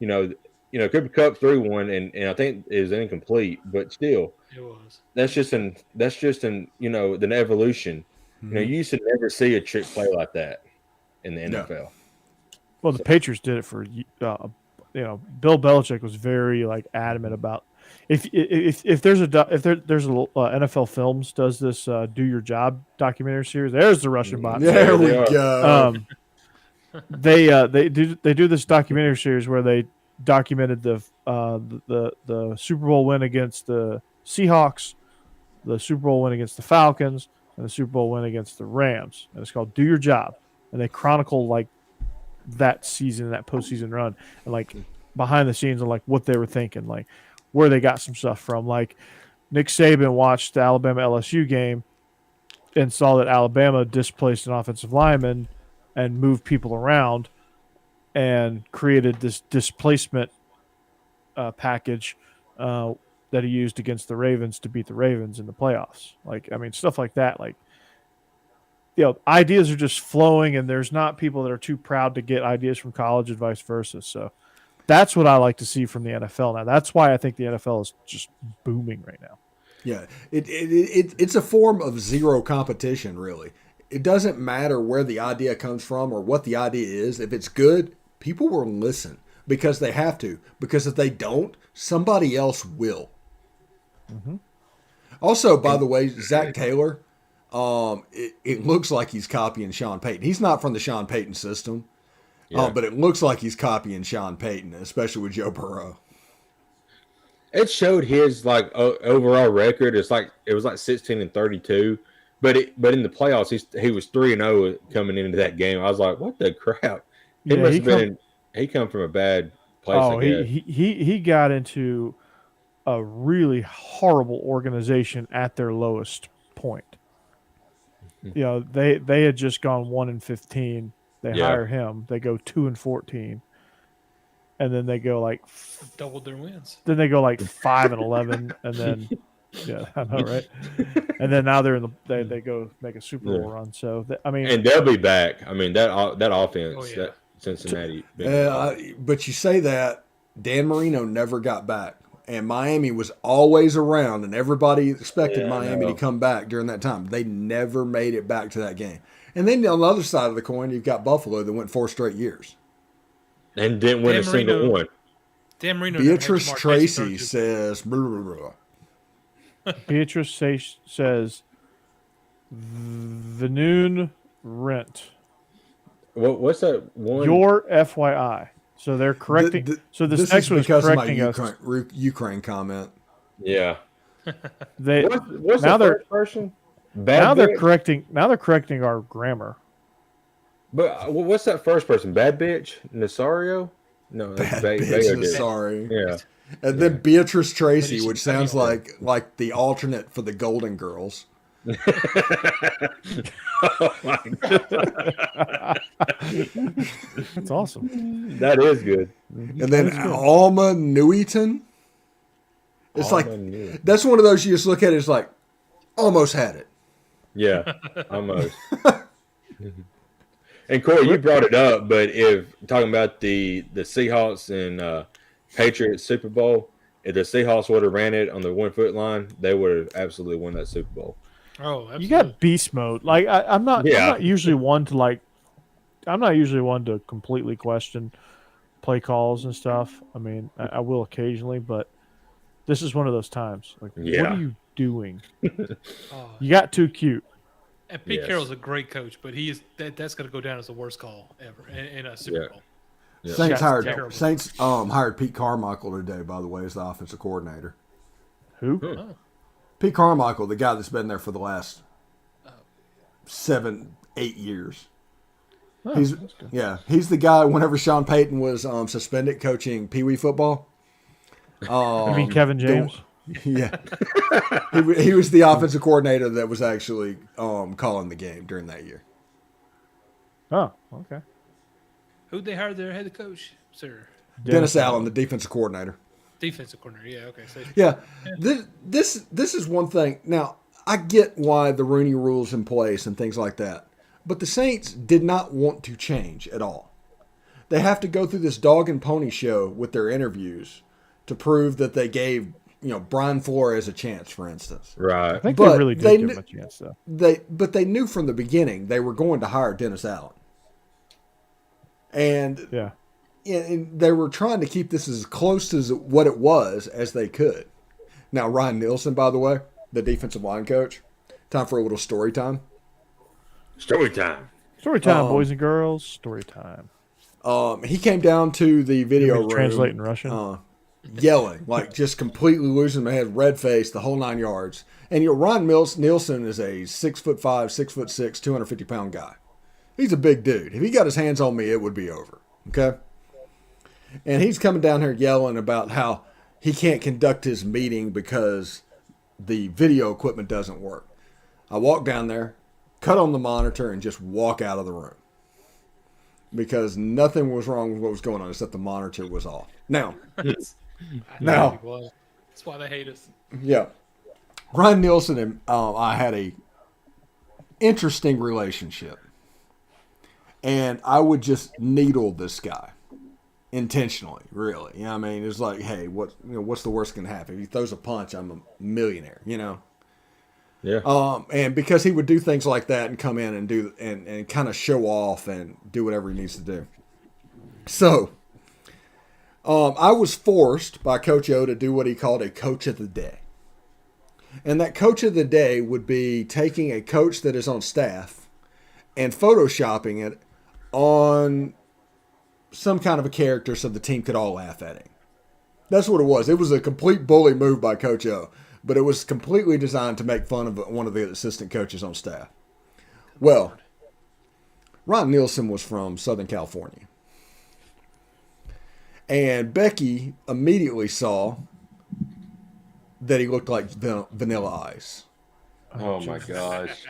Cooper Kupp threw one, and I think it was incomplete, but still, it was. That's just an the evolution. Mm-hmm. You used to never see a trick play like that in the NFL. Yeah. Well, the Patriots did it for Bill Belichick was very adamant about if there's NFL Films does this do your job documentary series. There's the Russian bot. There we go. They do this documentary series where they documented the Super Bowl win against the Seahawks, the Super Bowl win against the Falcons, and the Super Bowl win against the Rams. And it's called Do Your Job, and they chronicle that season, that postseason run, and behind the scenes and what they were thinking, where they got some stuff from. Nick Saban watched the Alabama LSU game and saw that Alabama displaced an offensive lineman and moved people around and created this displacement package that he used against the Ravens to beat the Ravens in the playoffs. Stuff like that. Ideas are just flowing, and there's not people that are too proud to get ideas from college and vice versa. So that's what I like to see from the NFL now. That's why I think the NFL is just booming right now. Yeah, it's a form of zero competition, really. It doesn't matter where the idea comes from or what the idea is. If it's good, people will listen because they have to. Because if they don't, somebody else will. Mm-hmm. Also, by the way, Zach Taylor, it looks like he's copying Sean Payton. He's not from the Sean Payton system, but it looks like he's copying Sean Payton, especially with Joe Burrow. It showed his overall record. It was 16-32, but in the playoffs he was 3-0 coming into that game. I was like, what the crap? He come from a bad place. Oh, he got into a really horrible organization at their lowest point. They had just gone 1-15. They hire him. They go 2-14, and then they go doubled their wins. Then they go 5-11, and then I know, right? And then now they're in they go make a Super Bowl run. So and they'll be back. That offense, that Cincinnati. But you say that Dan Marino never got back. And Miami was always around, and everybody expected Miami to come back during that time. They never made it back to that game. And then on the other side of the coin, you've got Buffalo that went 4 straight years. And didn't win a single one. Dan Marino. Beatrice Tracy says, blah, blah, blah. Beatrice says, the noon rent. What's that one? Your FYI. So they're correcting. This next one is correcting us. Ukraine comment. Yeah. What's the first person? Now they're correcting our grammar. But what's that first person? Bad bitch Nasario? No, Bad bitch Nasario. Yeah. And then Beatrice Tracy, which sounds like the alternate for the Golden Girls. Oh my God. That's awesome. That is good. And then Alma Newton. It's that's one of those you just look at it, it's like, almost had it. Yeah, almost. And Corey, you brought it up, but if talking about the Seahawks and Patriots Super Bowl, if the Seahawks would have ran it on the 1 foot line, they would have absolutely won that Super Bowl. Oh, absolutely. You got beast mode. Like I'm not usually one to completely question play calls and stuff. I mean, I will occasionally, but this is one of those times. Like, what are you doing? You got too cute. And Pete Carroll's a great coach, but that's going to go down as the worst call ever in a Super Bowl. Yeah. Saints hired Pete Carmichael today, by the way, as the offensive coordinator. Who? Oh. Pete Carmichael, the guy that's been there for the last 7-8 years. Oh, he's the guy. Whenever Sean Payton was suspended coaching Pee Wee football. I mean Kevin James. Yeah, he was the offensive coordinator that was actually calling the game during that year. Oh, okay. Who'd they hire their head coach, sir? Dennis Allen, the defensive coordinator. Defensive coordinator, yeah, okay. So, This is one thing. Now, I get why the Rooney Rule's in place and things like that, but the Saints did not want to change at all. They have to go through this dog and pony show with their interviews to prove that they gave Brian Flores a chance, for instance. Right. I think they really did give him a chance, though. But they knew from the beginning they were going to hire Dennis Allen. And they were trying to keep this as close to what it was as they could. Now, Ryan Nielsen, by the way, the defensive line coach, time for a little story time. Story time. Story time, boys and girls. Story time. He came down to the video room. Translate in Russian. Yelling, like just completely losing my head, red face, the whole 9 yards. And Ryan Nielsen is a 6'5", 6'6", 250-pound guy. He's a big dude. If he got his hands on me, it would be over. Okay? And he's coming down here yelling about how he can't conduct his meeting because the video equipment doesn't work. I walk down there, cut on the monitor, and just walk out of the room. Because nothing was wrong with what was going on except the monitor was off. Now, that's why they hate us. Yeah. Ryan Nielsen and I had a interesting relationship. And I would just needle this guy intentionally, really. You know what I mean? It's like, hey, what's the worst that can happen? If he throws a punch, I'm a millionaire, Yeah. And because he would do things like that and come in and do and kind of show off and do whatever he needs to do. So, I was forced by Coach O to do what he called a coach of the day. And that coach of the day would be taking a coach that is on staff and photoshopping it on some kind of a character so the team could all laugh at him. That's what it was. It was a complete bully move by Coach O, but it was completely designed to make fun of one of the assistant coaches on staff. Well, Ron Nielsen was from Southern California. And Becky immediately saw that he looked like Vanilla Ice. Oh my gosh.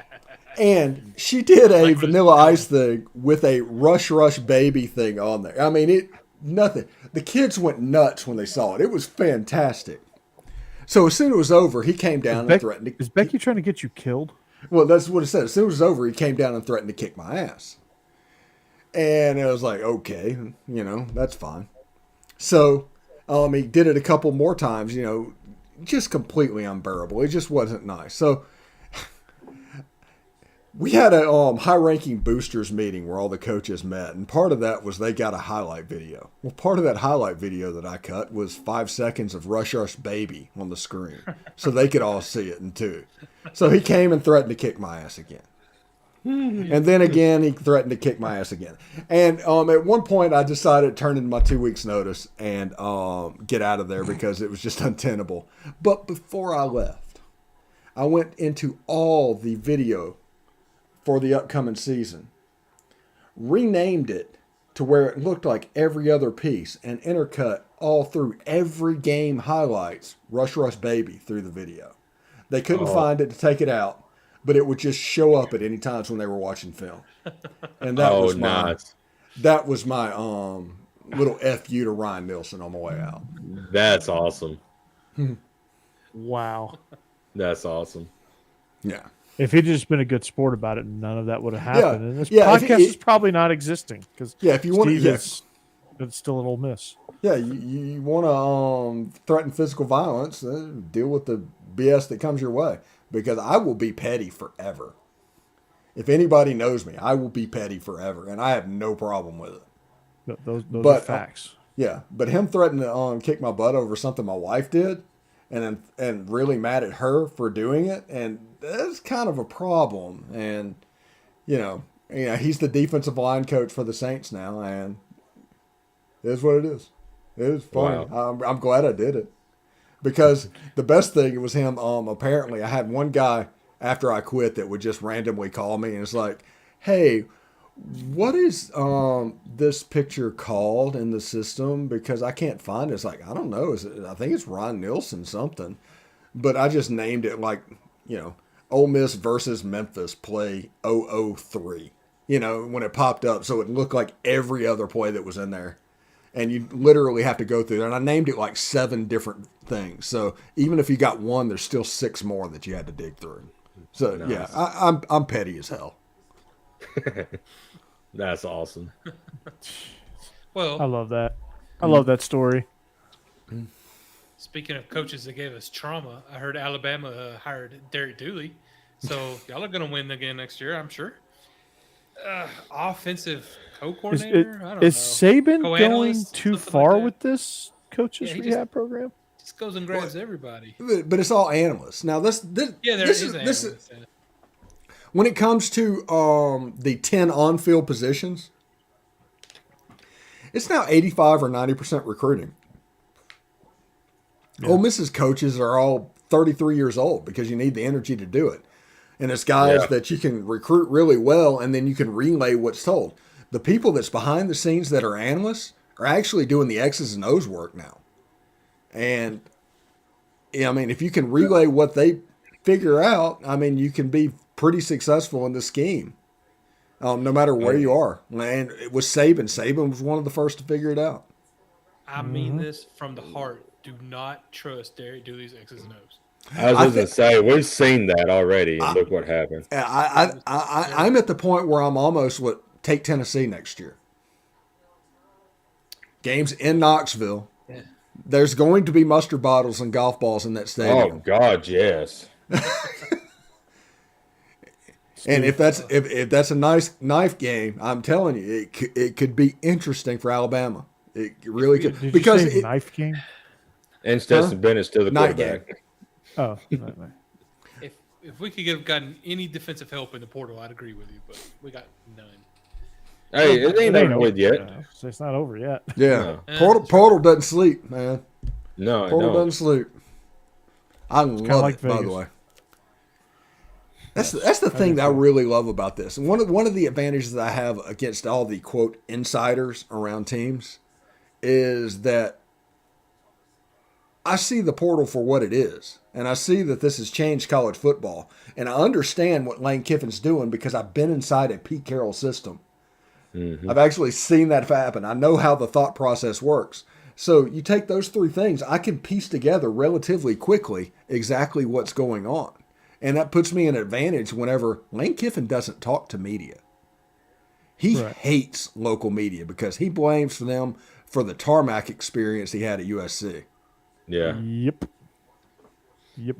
And she did a Vanilla Ice thing with a Rush Baby thing on there. I mean, nothing. The kids went nuts when they saw it. It was fantastic. So as soon as it was over, he came down and threatened to... Is Becky trying to get you killed? Well, that's what it said. As soon as it was over, he came down and threatened to kick my ass. And I was like, okay, that's fine. So he did it a couple more times, just completely unbearable. It just wasn't nice. So we had a high-ranking boosters meeting where all the coaches met, and part of that was they got a highlight video. Well, part of that highlight video that I cut was 5 seconds of Rush Baby on the screen, so they could all see it in two. So he came and threatened to kick my ass again. And then again, he threatened to kick my ass again. And at one point, I decided to turn in my 2 weeks' notice and get out of there because it was just untenable. But before I left, I went into all the video for the upcoming season, renamed it to where it looked like every other piece, and intercut all through every game highlights Rush Baby through the video. They couldn't find it to take it out, but it would just show up at any times when they were watching film. And that was my little FU to Ryan Nielsen on my way out. That's awesome. Wow. That's awesome. Yeah. If he'd just been a good sport about it, none of that would have happened. Yeah. And this Yeah, podcast is probably not existing because if you want to, it's still an Ole Miss. Yeah, you want to threaten physical violence, deal with the BS that comes your way. Because I will be petty forever. If anybody knows me, I will be petty forever, and I have no problem with it. Those are facts. Yeah, but him threatening to kick my butt over something my wife did, and really mad at her for doing it, and that's kind of a problem. And he's the defensive line coach for the Saints now, and it is what it is. It was funny. Wow. I'm glad I did it. Because the best thing was him. Apparently, I had one guy after I quit that would just randomly call me, and it's like, "Hey, what is this picture called in the system? Because I can't find it." It's like, I don't know. I think it's Ron Nielsen something, but I just named it like, Ole Miss versus Memphis play 003. When it popped up, so it looked like every other play that was in there. And you literally have to go through there. And I named it like 7 different things. So even if you got one, there's still 6 more that you had to dig through. So nice. Yeah, I'm petty as hell. That's awesome. Well, I love that. I love that story. Speaking of coaches that gave us trauma, I heard Alabama hired Derek Dooley. So y'all are going to win again next year, I'm sure. Offensive co-coordinator? I don't know. Is Saban going too far with this coaches rehab program? Just goes and grabs everybody. But it's all analysts. Now this is when it comes to the 10 on-field positions, it's now 85 or 90% recruiting. Yeah. Ole Miss's coaches are all 33 years old because you need the energy to do it. And it's guys that you can recruit really well, and then you can relay what's told. The people that's behind the scenes that are analysts are actually doing the X's and O's work now. And, if you can relay what they figure out, you can be pretty successful in the scheme, no matter where you are. And it was Saban. Saban was one of the first to figure it out. I mean this from the heart. Do not trust Derek Dooley's X's and O's. I was going to say, we've seen that already, and look what happened. I'm at the point where I'm almost take Tennessee next year. Games in Knoxville. Yeah. There's going to be mustard bottles and golf balls in that stadium. Oh, God, yes. And if that's a nice knife game, I'm telling you, it could be interesting for Alabama. It really could. Did because you say knife game? And Stetson Bennett's still the quarterback. Game. Oh, no. If we could have gotten any defensive help in the portal, I'd agree with you, but we got none. Hey, it ain't over with yet. So it's not over yet. Yeah, portal doesn't sleep, man. No, portal doesn't sleep. I love like it, by the way. That's the thing that I really love about this. And one of the advantages that I have against all the quote insiders around teams is that I see the portal for what it is. And I see that this has changed college football. And I understand what Lane Kiffin's doing because I've been inside a Pete Carroll system. Mm-hmm. I've actually seen that happen. I know how the thought process works. So you take those 3 things, I can piece together relatively quickly exactly what's going on. And that puts me in an advantage whenever Lane Kiffin doesn't talk to media. He hates local media because he blames them for the tarmac experience he had at USC. Yeah. Yep.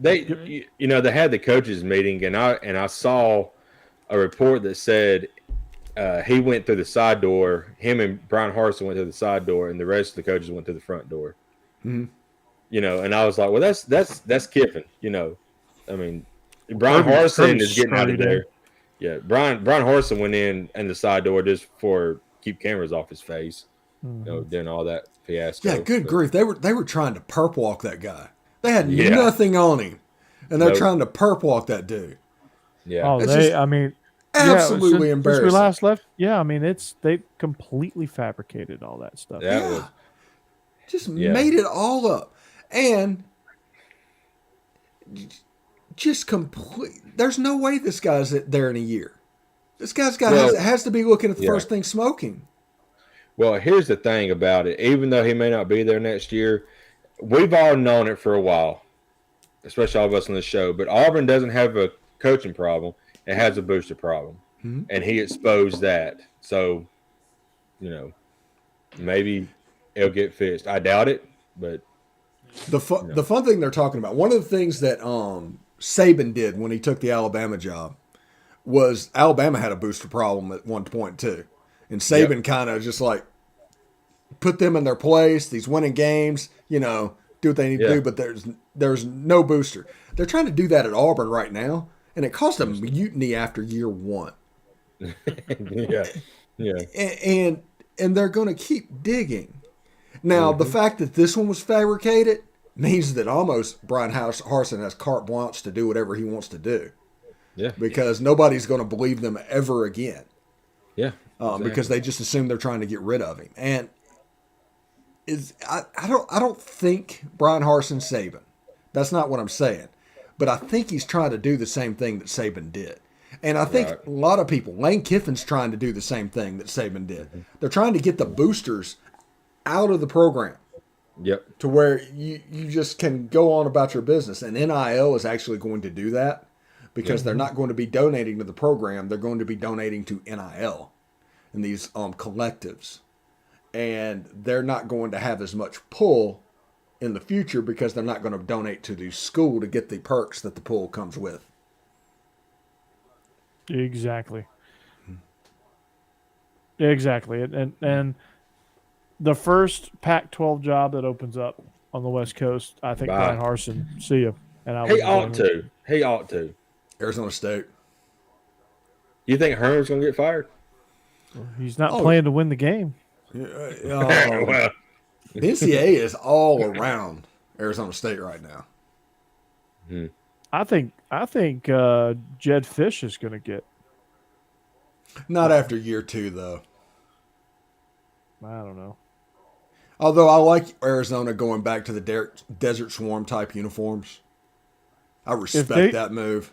They had the coaches meeting, and I saw a report that said he went through the side door. Him and Brian Harsin went through the side door, and the rest of the coaches went through the front door. Mm-hmm. And I was like, well, that's Kiffin. Brian Harsin is getting out of there. Yeah, Brian Harsin went in the side door just for keep cameras off his face. Mm-hmm. Doing all that fiasco. Yeah, good grief. They were trying to perp walk that guy. They had nothing on him, and they're trying to perp walk that dude. Yeah. Oh, absolutely embarrassing. Since we last left, they completely fabricated all that stuff. Made it all up, and just complete. There's no way this guy's there in a year. This guy's has to be looking at the first thing smoking. Well, here's the thing about it. Even though he may not be there next year, we've all known it for a while, especially all of us on the show. But Auburn doesn't have a coaching problem. It has a booster problem. Mm-hmm. And he exposed that. So, maybe it'll get fixed. I doubt it, but the fun thing they're talking about, one of the things that Saban did when he took the Alabama job was Alabama had a booster problem at one point too, and Saban kind of just like put them in their place. These winning games, do what they need to do, but there's no booster. They're trying to do that at Auburn right now, and it caused a mutiny after year one. And they're going to keep digging. Now, the fact that this one was fabricated means that almost Brian Harsin has carte blanche to do whatever he wants to do. Yeah. Because nobody's going to believe them ever again. Yeah. Exactly. Because they just assume they're trying to get rid of him. And I don't think Brian Harsin's Saban. That's not what I'm saying. But I think he's trying to do the same thing that Saban did. And I think a lot of people, Lane Kiffin's trying to do the same thing that Saban did. They're trying to get the boosters out of the program. Yep. To where you just can go on about your business. And NIL is actually going to do that because they're not going to be donating to the program. They're going to be donating to NIL and these collectives. And they're not going to have as much pull in the future because they're not going to donate to the school to get the perks that the pull comes with. Exactly. Exactly. And the first Pac-12 job that opens up on the West Coast, I think Brian Harsin, see you. And he ought to. He ought to. Arizona State. You think Herman's going to get fired? He's not playing to win the game. Well, the NCAA is all around Arizona State right now. I think Jed Fish is going to get. Not after year 2, though. I don't know. Although I like Arizona going back to the Desert Swarm type uniforms. I respect that move.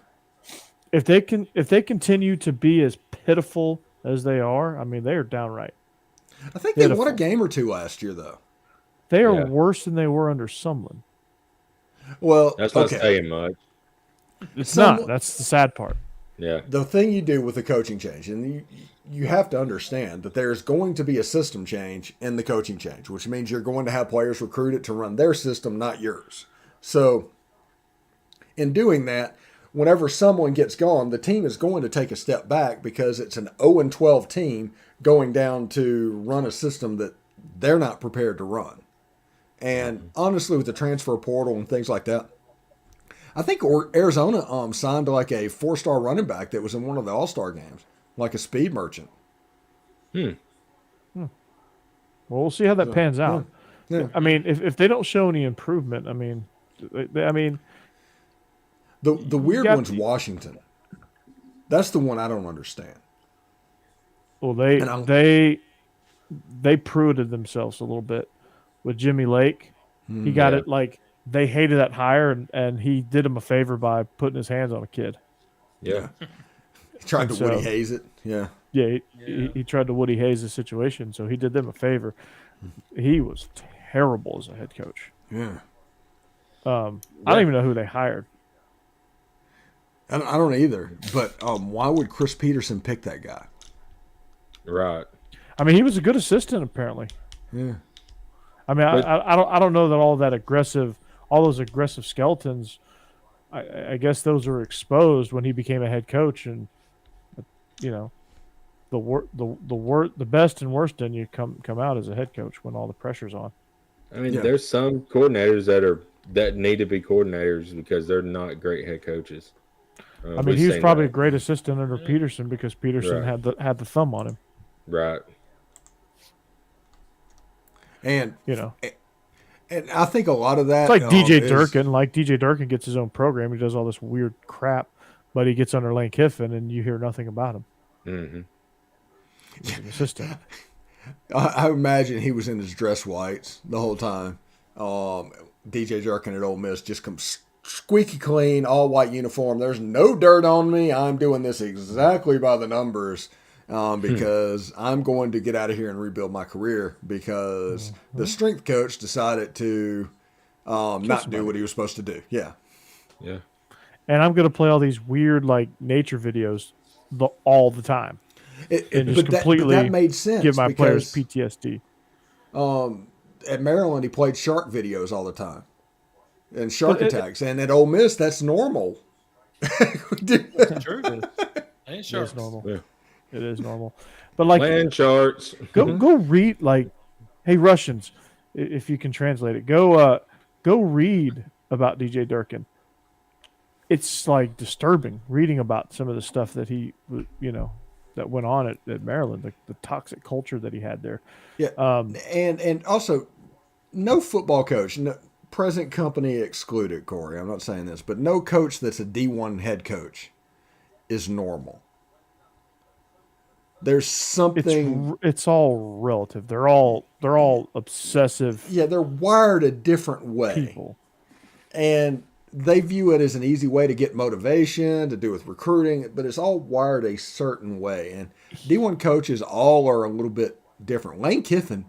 If they continue to be as pitiful as they are, I mean, they are downright. I think they won a game or 2 last year, though. They are worse than they were under Sumlin. Well, that's not saying much. It's not. That's the sad part. Yeah. The thing you do with the coaching change, and you have to understand that there's going to be a system change in the coaching change, which means you're going to have players recruited to run their system, not yours. So in doing that, whenever someone gets gone, the team is going to take a step back because it's an 0-12 team going down to run a system that they're not prepared to run. And honestly, with the transfer portal and things like that, I think Arizona signed like a 4-star running back that was in one of the All-Star games, like a speed merchant. Well, we'll see how that pans out. Yeah. I mean, if they don't show any improvement, I mean, the weird one's Washington. That's the one I don't understand. Well, they pruited themselves a little bit with Jimmy Lake. He got it like they hated that hire, and he did him a favor by putting his hands on a kid. Yeah. He tried to Woody Hayes it. Yeah. Yeah, he tried to Woody Hayes the situation, so he did them a favor. He was terrible as a head coach. Yeah. I don't even know who they hired. I don't either. But why would Chris Peterson pick that guy? Right. I mean, he was a good assistant, apparently. Yeah. I mean, I don't know that all those aggressive skeletons. I guess those were exposed when he became a head coach, and the best and worst in you come out as a head coach when all the pressure's on. I mean, there's some coordinators that need to be coordinators because they're not great head coaches. I mean, he was probably a great assistant under Peterson because Peterson had the thumb on him. Right. And and I think a lot of that, it's like DJ Durkin. Like DJ Durkin gets his own program. He does all this weird crap, but he gets under Lane Kiffin, and you hear nothing about him. Mm-hmm. He's an assistant. I imagine he was in his dress whites the whole time. DJ Durkin at Ole Miss just comes squeaky clean, all white uniform. There's no dirt on me. I'm doing this exactly by the numbers. Because I'm going to get out of here and rebuild my career because the strength coach decided to not do what he was supposed to do. Yeah. Yeah. And I'm going to play all these weird like nature videos all the time. But that made sense. Give my players PTSD. At Maryland, he played shark videos all the time and shark attacks. And at Ole Miss, that's normal. That's true. And it is normal. Yeah. It is normal. But like land charts. Go read hey Russians, if you can translate it. Go read about DJ Durkin. It's like disturbing reading about some of the stuff that he that went on at Maryland, the toxic culture that he had there. Yeah. And also no football coach, present company excluded, Corey. I'm not saying this, but no coach that's a D1 head coach is normal. There's something. It's all relative. They're all obsessive. Yeah, they're wired a different way. People. And they view it as an easy way to get motivation, to do with recruiting, but it's all wired a certain way. And D1 coaches all are a little bit different. Lane Kiffin,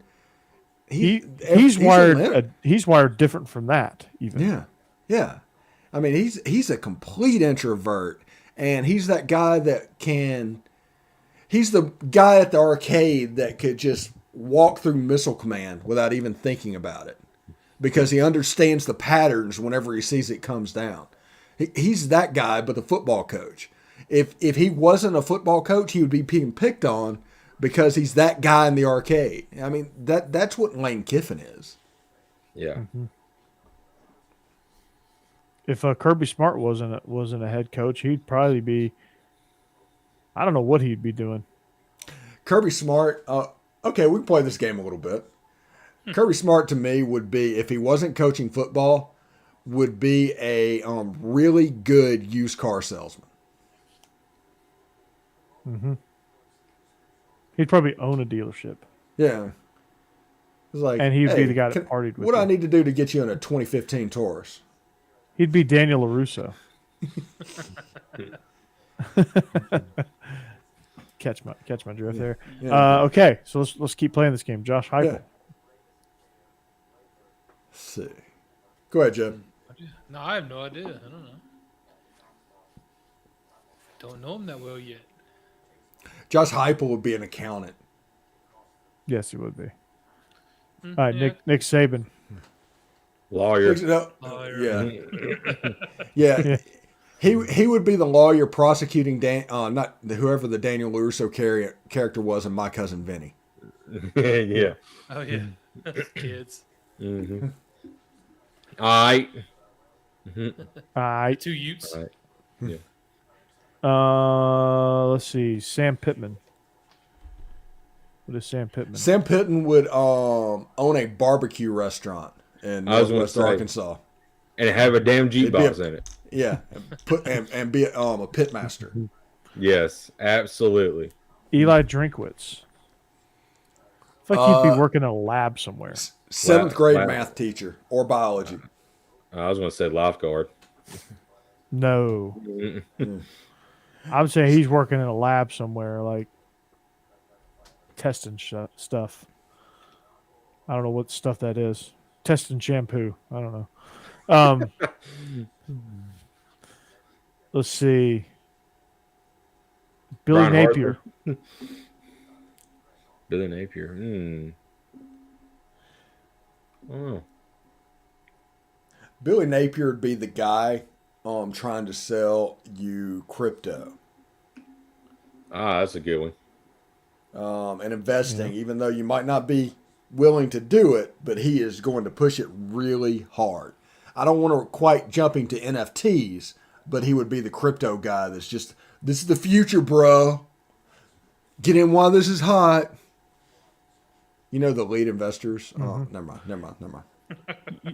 he's wired different from that even. Yeah. I mean, he's a complete introvert, and he's that guy that can. He's the guy at the arcade that could just walk through Missile Command without even thinking about it, because he understands the patterns whenever he sees it comes down. He's that guy, but the football coach. If he wasn't a football coach, he would be being picked on because he's that guy in the arcade. I mean, that's what Lane Kiffin is. Yeah. Mm-hmm. If Kirby Smart wasn't a head coach, he'd probably be. I don't know what he'd be doing. Kirby Smart. Okay, we can play this game a little bit. Kirby Smart to me would be, if he wasn't coaching football, would be a really good used car salesman. Mm-hmm. He'd probably own a dealership. Yeah. It's like, and he'd be the guy that partied with what do I need to do to get you in a 2015 Taurus? He'd be Daniel LaRusso. Catch my drift there. Yeah. Okay, so let's keep playing this game. Josh Heupel. Yeah. Let's see. Go ahead, Jeb. No, I have no idea. I don't know. Don't know him that well yet. Josh Heupel would be an accountant. Yes, he would be. All right, yeah. Nick Saban. Lawyer. Yeah. Yeah. He would be the lawyer prosecuting not whoever the Daniel LaRusso character was in My Cousin Vinny. Yeah. Oh yeah, kids. Mm-hmm. All right. Mm-hmm. All right. 2 Utes. All right. Yeah. Let's see. Sam Pittman. What is Sam Pittman? Sam Pittman would own a barbecue restaurant in Northwest Arkansas. And have a damn G-Box in it. Yeah, and be a pit master. Yes, absolutely. Eli Drinkwitz. I feel like he'd be working in a lab somewhere. 7th grade math teacher or biology. I was going to say lifeguard. No. I would say he's working in a lab somewhere, like testing stuff. I don't know what stuff that is. Testing shampoo. I don't know. Let's see. Billy Brian Napier. Billy Napier. Oh. Billy Napier would be the guy trying to sell you crypto. That's a good one. And investing, even though you might not be willing to do it, but he is going to push it really hard. I don't want to quite jumping to NFTs, but he would be the crypto guy that's just, this is the future, bro. Get in while this is hot. You know the lead investors? Mm-hmm. Oh, never mind.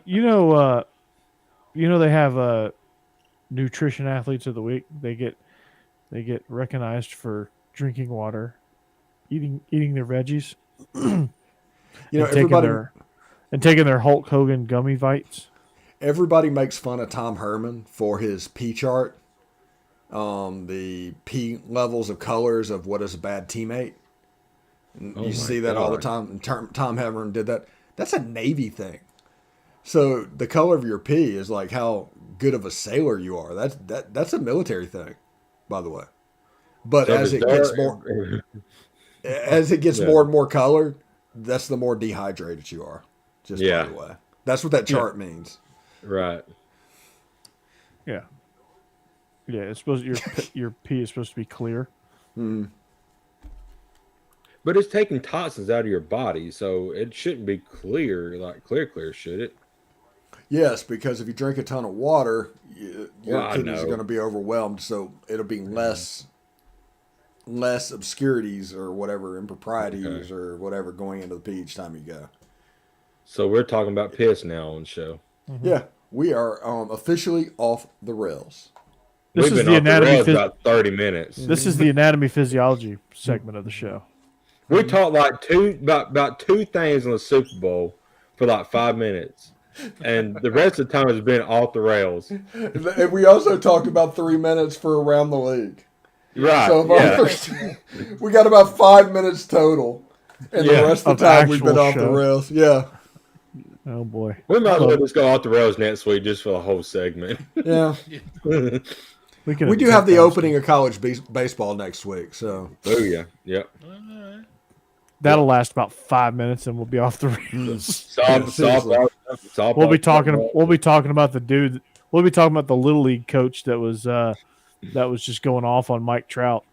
You know they have nutrition athletes of the week. They get recognized for drinking water, eating their veggies. Taking their Hulk Hogan gummy bites. Everybody makes fun of Tom Herman for his P chart, the P levels of colors of what is a bad teammate. You see that all the time. And Tom Herman did that. That's a Navy thing. So the color of your P is like how good of a sailor you are. That's a military thing, by the way. But as it gets more and more colored, that's the more dehydrated you are. Just by the way. That's what that chart means. Right. Yeah. Yeah, it's supposed your pee is supposed to be clear. Mm. But it's taking toxins out of your body, so it shouldn't be clear, like clear, should it? Yes, because if you drink a ton of water, your kidneys are going to be overwhelmed, so it'll be less obscurities or whatever, improprieties or whatever going into the pee each time you go. So we're talking about piss now on the show. Mm-hmm. Yeah, we are officially off the rails. This We've is been the anatomy about 30 minutes. This is the anatomy physiology segment of the show. We talked like about two things on the Super Bowl for like 5 minutes, and the rest of the time has been off the rails. And we also talked about 3 minutes for around the league. Right. So we got about 5 minutes total, and the rest of the time we've been off the rails. Yeah. Oh boy. We might as well just go off the rails next week just for the whole segment. Yeah. We do have the opening of college baseball next week, so. Oh yeah. Yep. That'll last about 5 minutes, and we'll be off the rails. We'll be talking about the dude. We'll be talking about the little league coach that was just going off on Mike Trout.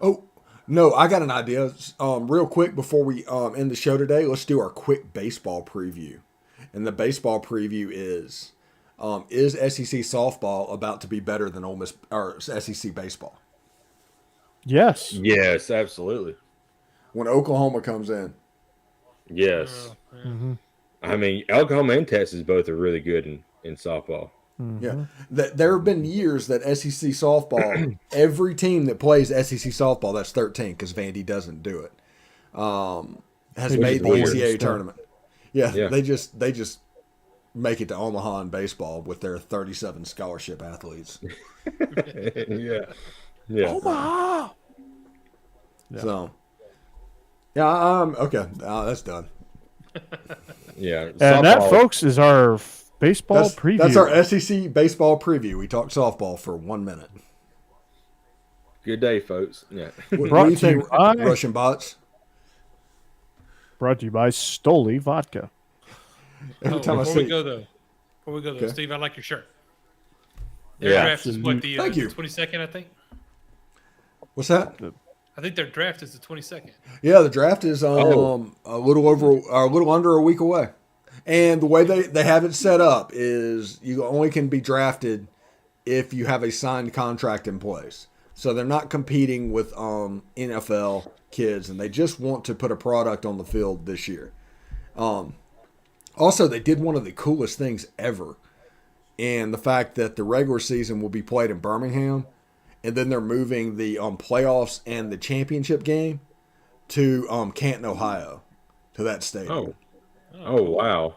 Oh no, I got an idea. Real quick before we end the show today, let's do our quick baseball preview. And the baseball preview is SEC softball about to be better than Ole Miss or SEC baseball? Yes. Yes, absolutely. When Oklahoma comes in. Yes. Mm-hmm. I mean, Oklahoma and Texas both are really good in softball. Mm-hmm. Yeah. There have been years that SEC softball, every team that plays SEC softball, that's 13 because Vandy doesn't do it, has made the NCAA tournament. Yeah, they just make it to Omaha in baseball with their 37 scholarship athletes. Yeah. Omaha. So, okay, that's done. Yeah, and that, folks, is our baseball preview. That's our SEC baseball preview. We talked softball for 1 minute. Good day, folks. Yeah. What do you think, Russian bots? Brought to you by Stoli Vodka. Before we go though, Steve, I like your shirt. Their draft is what, the 22nd, I think? What's that? I think their draft is the 22nd. Yeah, the draft is a little under a week away. And the way they have it set up is you only can be drafted if you have a signed contract in place. So they're not competing with NFL kids, and they just want to put a product on the field this year. Also, they did one of the coolest things ever in the fact that the regular season will be played in Birmingham, and then they're moving the playoffs and the championship game to Canton, Ohio, to that stadium. Oh wow.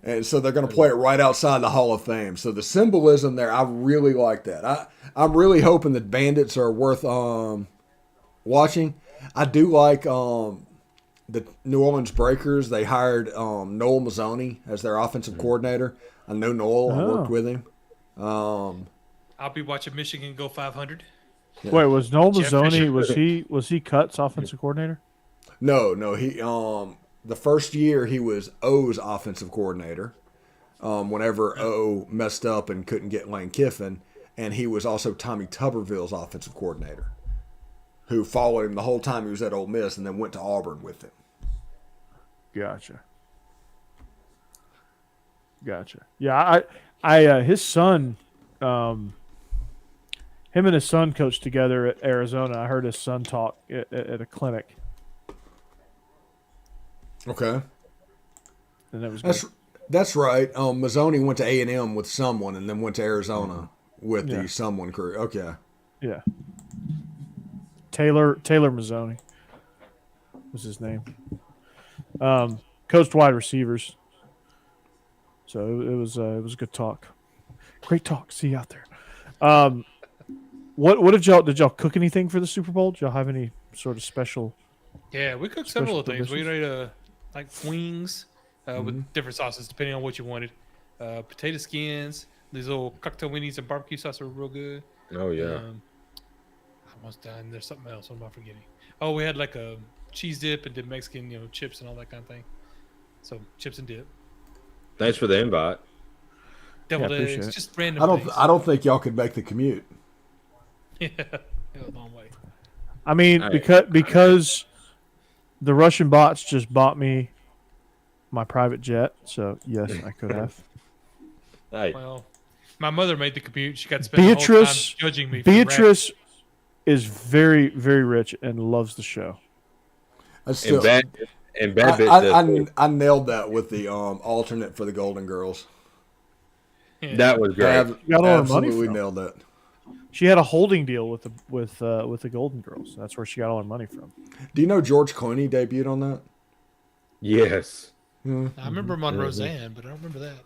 And so they're going to play it right outside the Hall of Fame. So the symbolism there, I really like that. I'm really hoping that Bandits are worth watching. I do like the New Orleans Breakers. They hired Noel Mazzoni as their offensive coordinator. I know Noel. I worked with him. I'll be watching Michigan go 500. Yeah. Wait, was Noel Mazzoni, was he Cut's offensive coordinator? No. He the first year he was O's offensive coordinator. Whenever O messed up and couldn't get Lane Kiffin, and he was also Tommy Tuberville's offensive coordinator, who followed him the whole time he was at Ole Miss, and then went to Auburn with him. Gotcha. Yeah, I his son, him and his son coached together at Arizona. I heard his son talk at a clinic. Okay. And that was that's right. Mazzoni went to A&M with someone, and then went to Arizona with the someone crew. Okay. Yeah. Taylor Mazzoni was his name. Coached wide receivers. So it was good talk. Great talk. See you out there. What did y'all cook anything for the Super Bowl? Did y'all have any sort of special? Yeah, we cooked several things. We made like wings with different sauces depending on what you wanted. Potato skins, these little cocktail weenies and barbecue sauce were real good. Oh yeah. Almost done. There's something else. What am I forgetting? Oh, we had like a cheese dip and did Mexican, chips and all that kind of thing. So chips and dip. Thanks for the invite. Deviled eggs, just random things. I don't think y'all could make the commute. Yeah, a long way. I mean, because the Russian bots just bought me my private jet, so yes, I could have. Hey. Well, my mother made the commute. She got to spend the whole time judging me. Beatrice is very, very rich and loves the show. I nailed that with the alternate for the Golden Girls. Yeah. That was great. Got all her money We from. nailed that. She had a holding deal with the Golden Girls. That's where she got all her money from. Do you know George Clooney debuted on that? Yes. I remember him on Roseanne, but I don't remember that.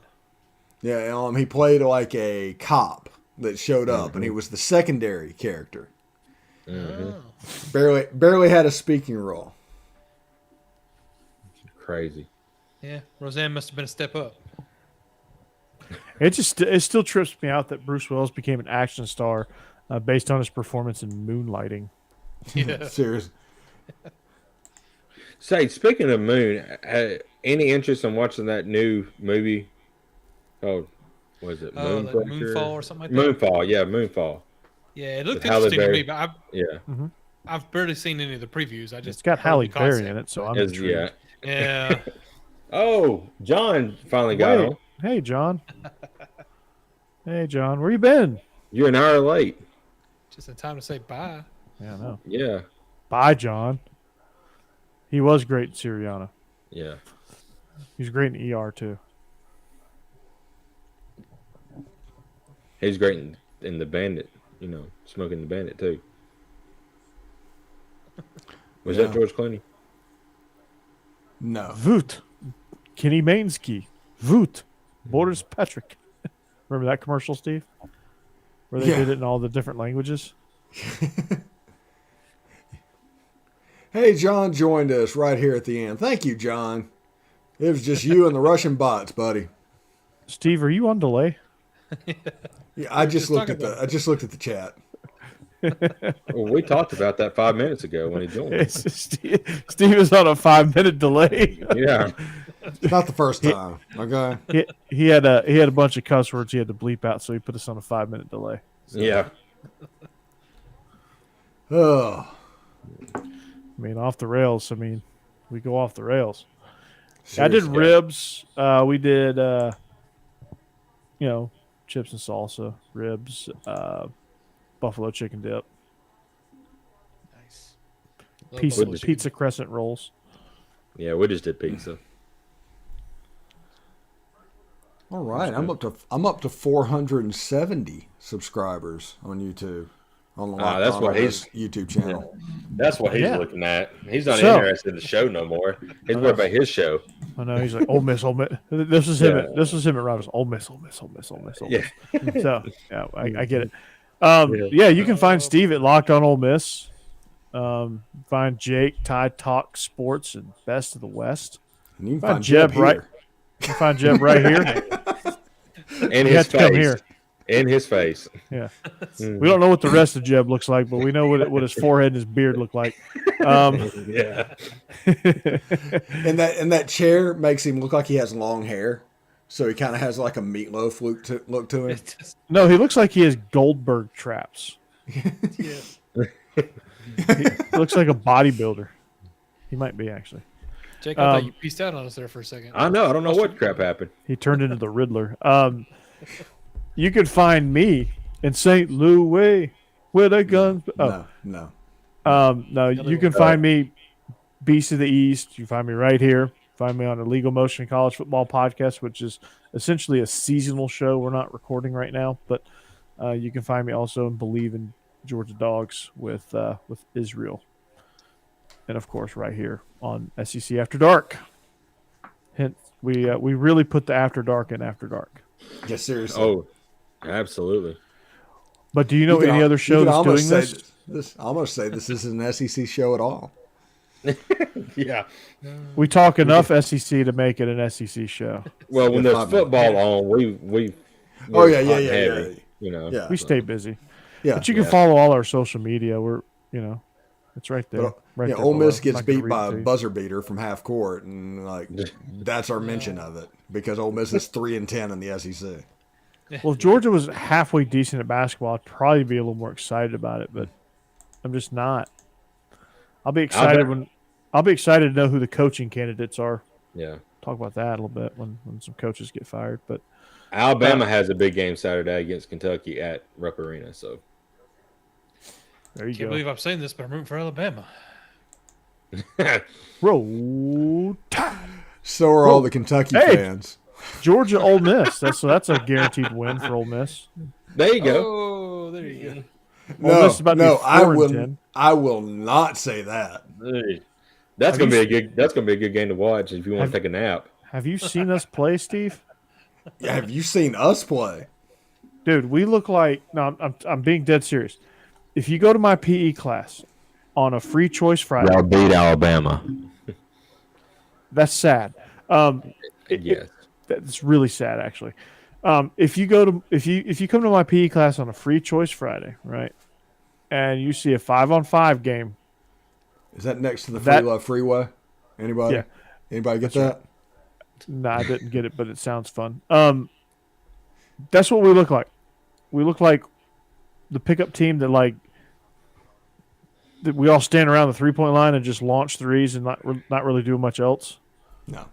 Yeah, he played like a cop that showed up, and he was the secondary character. Oh. Barely had a speaking role. Crazy. Yeah, Roseanne must have been a step up. It still trips me out that Bruce Willis became an action star based on his performance in Moonlighting. Yeah. Seriously. Say, speaking of Moon, any interest in watching that new movie? Oh, was it Moonfall or something like that? Moonfall, yeah, Moonfall. Yeah, it looked interesting to me, but Yeah. I've barely seen any of the previews. It's got Halle Berry in it, so I'm intrigued. Yeah. Oh, John finally got on. Hey, John. Hey, John. Where you been? You're an hour late. Just in time to say bye. Yeah, I know. Yeah. Bye, John. He was great in Syriana. Yeah. He's great in ER, too. He's great in The Bandit, Smoking the Bandit, too. Was that George Clooney? No. Voot. Kenny Mainsky. Voot. Borders Patrick. Remember that commercial, Steve? Where they did it in all the different languages? Hey, John joined us right here at the end. Thank you, John. It was just you and the Russian bots, buddy. Steve, are you on delay? Yeah, I just looked at the chat. Well, we talked about that 5 minutes ago when he joined. Steve is on a 5-minute delay. Yeah. It's not the first time. Okay. He had a bunch of cuss words he had to bleep out, so he put us on a 5-minute delay. So. Yeah. Oh. I mean, off the rails. I mean, we go off the rails. Seriously. I did ribs. We did, chips and salsa, ribs, buffalo chicken dip, Nice. pizza crescent rolls. Yeah, we just did pizza. All right, I'm up to 470 subscribers on YouTube. That's what his YouTube channel. That's what he's looking at. He's not interested in the show no more. He's worried about his show. I know he's like Ole Miss, Ole Miss. This was him. This was him at Rogers. Ole Miss, Ole Miss, Ole Miss, Ole Miss, Ole Miss. Yeah. So I get it. You can find Steve at Locked On Ole Miss. Find Jake, Tide Talk Sports, and Best of the West. And you can find Jeb right. You can find Jeb right here. In his face. Come here. In his face. Yeah. We don't know what the rest of Jeb looks like, but we know what his forehead and his beard look like. Yeah. And that chair makes him look like he has long hair. So he kind of has like a meatloaf look to him. No, he looks like he has Goldberg traps. Yeah. He looks like a bodybuilder. He might be, actually. Jake, I thought you pieced out on us there for a second. I know. I don't know what crap happened. He turned into the Riddler. You could find me in St. Louis with a gun. No. No, you can find me Beast of the East. You find me right here. Find me on the Legal Motion College Football Podcast, which is essentially a seasonal show. We're not recording right now, but you can find me also in Bleav In Georgia Dawgs with Israel. And, of course, right here on SEC After Dark. Hence, we really put the After Dark in After Dark. Yeah, seriously. Oh, absolutely. But do you know any other show that's doing this? I almost say this isn't an SEC show at all. Yeah. We talk enough SEC to make it an SEC show. Well, when there's football on, we yeah. We stay busy. Yeah. But you can follow all our social media. We're, it's right there. Right Yeah, there Ole Miss below. gets Not gonna beat read by it a to you. buzzer beater from half court, and like that's our mention of it because Ole Miss is 3-10 in the SEC. Well, if Georgia was halfway decent at basketball, I'd probably be a little more excited about it, but I'm just not. I'll be excited to know who the coaching candidates are. Yeah. Talk about that a little bit when some coaches get fired. But Alabama has a big game Saturday against Kentucky at Rupp Arena. So there you Can't go. believe I'm saying this, but I'm rooting for Alabama. Roll Tide. So are all the Kentucky fans. Georgia, Ole Miss. That's a guaranteed win for Ole Miss. there you go. Oh, there you go. Ole Miss is about to be 4-10. I will not say that. Hey, that's gonna be a good game to watch if you want to take a nap. Have you seen us play, Steve? Yeah, have you seen us play? Dude, we look like I'm being dead serious. If you go to my PE class on a free choice Friday, Y'all beat Alabama. that's sad. Yes. That's really sad, actually. If you come to my PE class on a free choice Friday, right, and you see a 5-on-5 game, Is that next to the Free Love Freeway? Anybody? Yeah. Anybody get That's that? no, I didn't get it, but it sounds fun. That's what we look like. We look like the pickup team that we all stand around the 3-point line and just launch threes and not really do much else. No.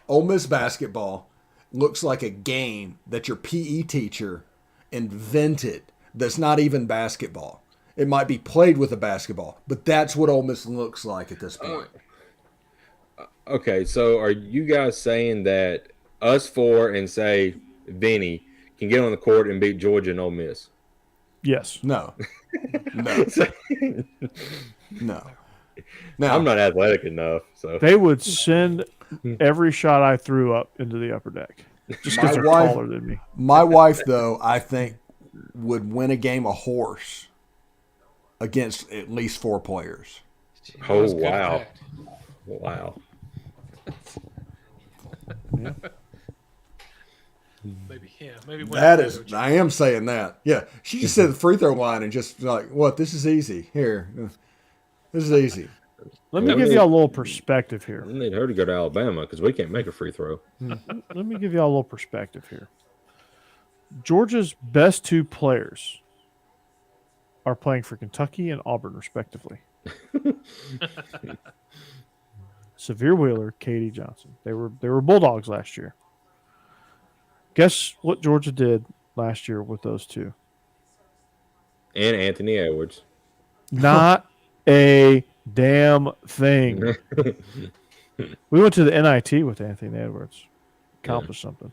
Ole Miss basketball looks like a game that your PE teacher invented that's not even basketball. It might be played with a basketball, but that's what Ole Miss looks like at this point. Okay, so are you guys saying that us four and say Vinny can get on the court and beat Georgia and Ole Miss? Yes. No. No. Now, I'm not athletic enough, so They would send every shot I threw up into the upper deck just because they're taller than me. my wife, though, I think would win a game of horse against at least 4 players. Oh That's good wow. fact. Wow. Maybe. That is, I am saying that. Yeah, she just said the free throw line and just like, what? This is easy. Here, this is easy. Let me give you a little perspective here. I need her to go to Alabama because we can't make a free throw. Let me give you a little perspective here. Georgia's best 2 players are playing for Kentucky and Auburn, respectively. Severe Wheeler, Katie Johnson. They were Bulldogs last year. Guess what Georgia did last year with those 2? And Anthony Edwards. Not a damn thing. We went to the NIT with Anthony Edwards. Accomplished something.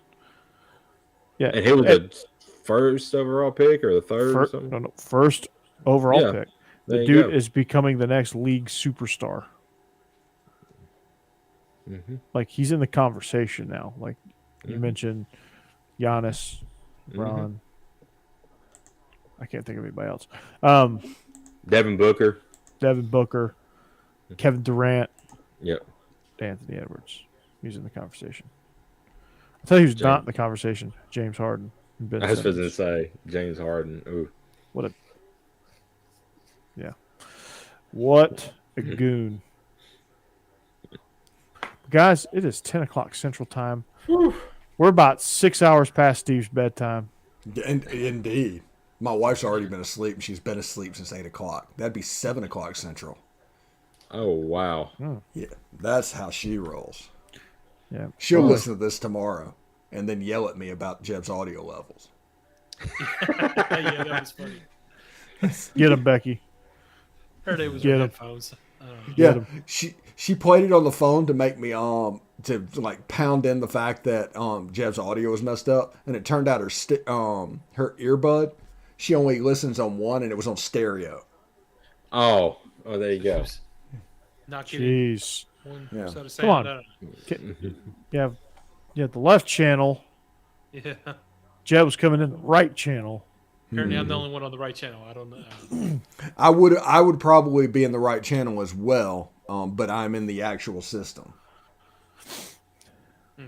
Yeah. And he was the first overall pick or the third or something? No, first overall pick. There The you dude go. is becoming the next league superstar. Mm-hmm. Like, he's in the conversation now. Like, you mentioned Giannis, Ron. I can't think of anybody else. Devin Booker. Kevin Durant, Yep. Anthony Edwards. He's in the conversation. I'll tell you who's not in the conversation. James Harden. And Ben I was supposed to Simmons. say James Harden. Ooh. What a goon. Guys, it is 10 o'clock Central Time. We're about 6 hours past Steve's bedtime. Indeed. My wife's already been asleep, and she's been asleep since 8 o'clock. That'd be 7 o'clock Central. Oh, wow. Yeah, that's how she rolls. Yeah. She'll listen to this tomorrow and then yell at me about Jeb's audio levels. Yeah, that was funny. Get him, Becky. Heard it was Get with 'em. headphones. Yeah, she played it on the phone to make me to like pound in the fact that Jeb's audio was messed up, and it turned out her earbud, she only listens on one, and it was on stereo. Oh, there you go. Not kidding. Jeez. Yeah. Come on. Yeah, the left channel. Yeah. Jeb was coming in the right channel. Apparently, I'm the only one on the right channel. I don't know. I would probably be in the right channel as well, but I'm in the actual system.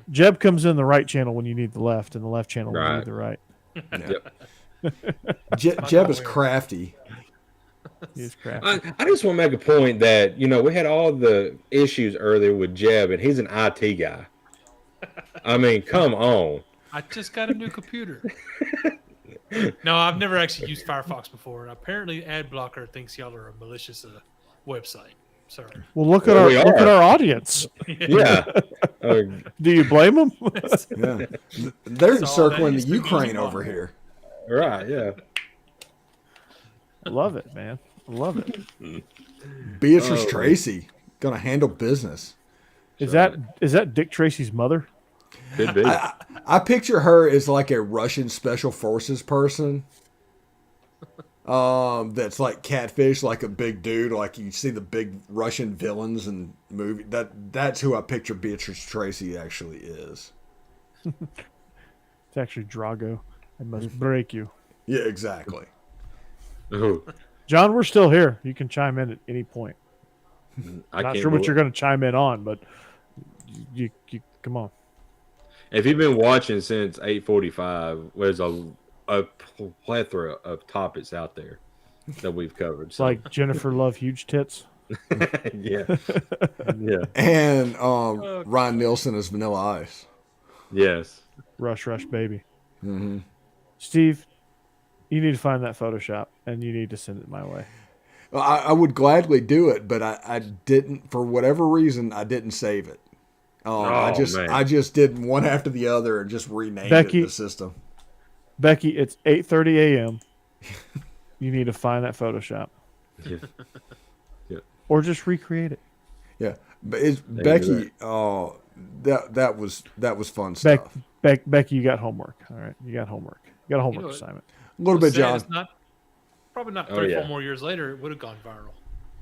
Jeb comes in the right channel when you need the left, and the left channel when you need the right. Yep. Jeb is crafty. He's crafty. I just want to make a point that, we had all the issues earlier with Jeb, and he's an IT guy. I mean, come on. I just got a new computer. No, I've never actually used Firefox before. And apparently, AdBlocker thinks y'all are a malicious website. Sorry. Well, look at our audience. Yeah. Do you blame them? Yeah. They're encircling the Ukraine over here. Right, yeah. I love it, man. I love it. Beatrice Tracy gonna handle business. Is that Dick Tracy's mother? Could be. I picture her as like a Russian special forces person. That's like catfish, like a big dude, like you see the big Russian villains in movie. That's who I picture Beatrice Tracy actually is. It's actually Drago. I must break you. Yeah, exactly. John, we're still here. You can chime in at any point. I'm not sure what you're going to chime in on, but you come on. If you've been watching since 8:45, there's a plethora of topics out there that we've covered. It's like Jennifer Love huge tits. Yeah. Yeah. And Ryan Nielsen as Vanilla Ice. Yes. Rush Baby. Mm-hmm. Steve, you need to find that Photoshop and you need to send it my way. Well, I would gladly do it, but I didn't, for whatever reason, I didn't save it. I just did one after the other and just renamed it in the system. Becky, it's 8:30 a.m. You need to find that Photoshop. Yeah. Yeah. Or just recreate it. Yeah. But Becky, that was fun stuff. Becky, you got homework. All right. You got homework. You got a homework assignment. A little bit, John. Probably not 3-4 more years later, it would have gone viral.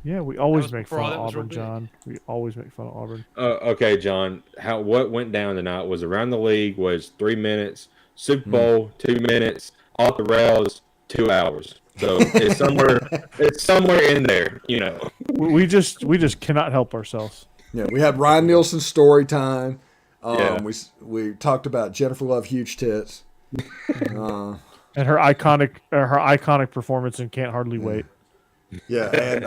Yeah, we always make fun of Auburn, John. We always make fun of Auburn. Okay, John. What went down tonight was around the league was 3 minutes, Super Bowl 2 minutes, off the rails 2 hours. So it's somewhere in there, We just cannot help ourselves. Yeah, we had Ryan Nielsen's story time. We talked about Jennifer Love huge tits. And her iconic performance in Can't Hardly Wait. Yeah, and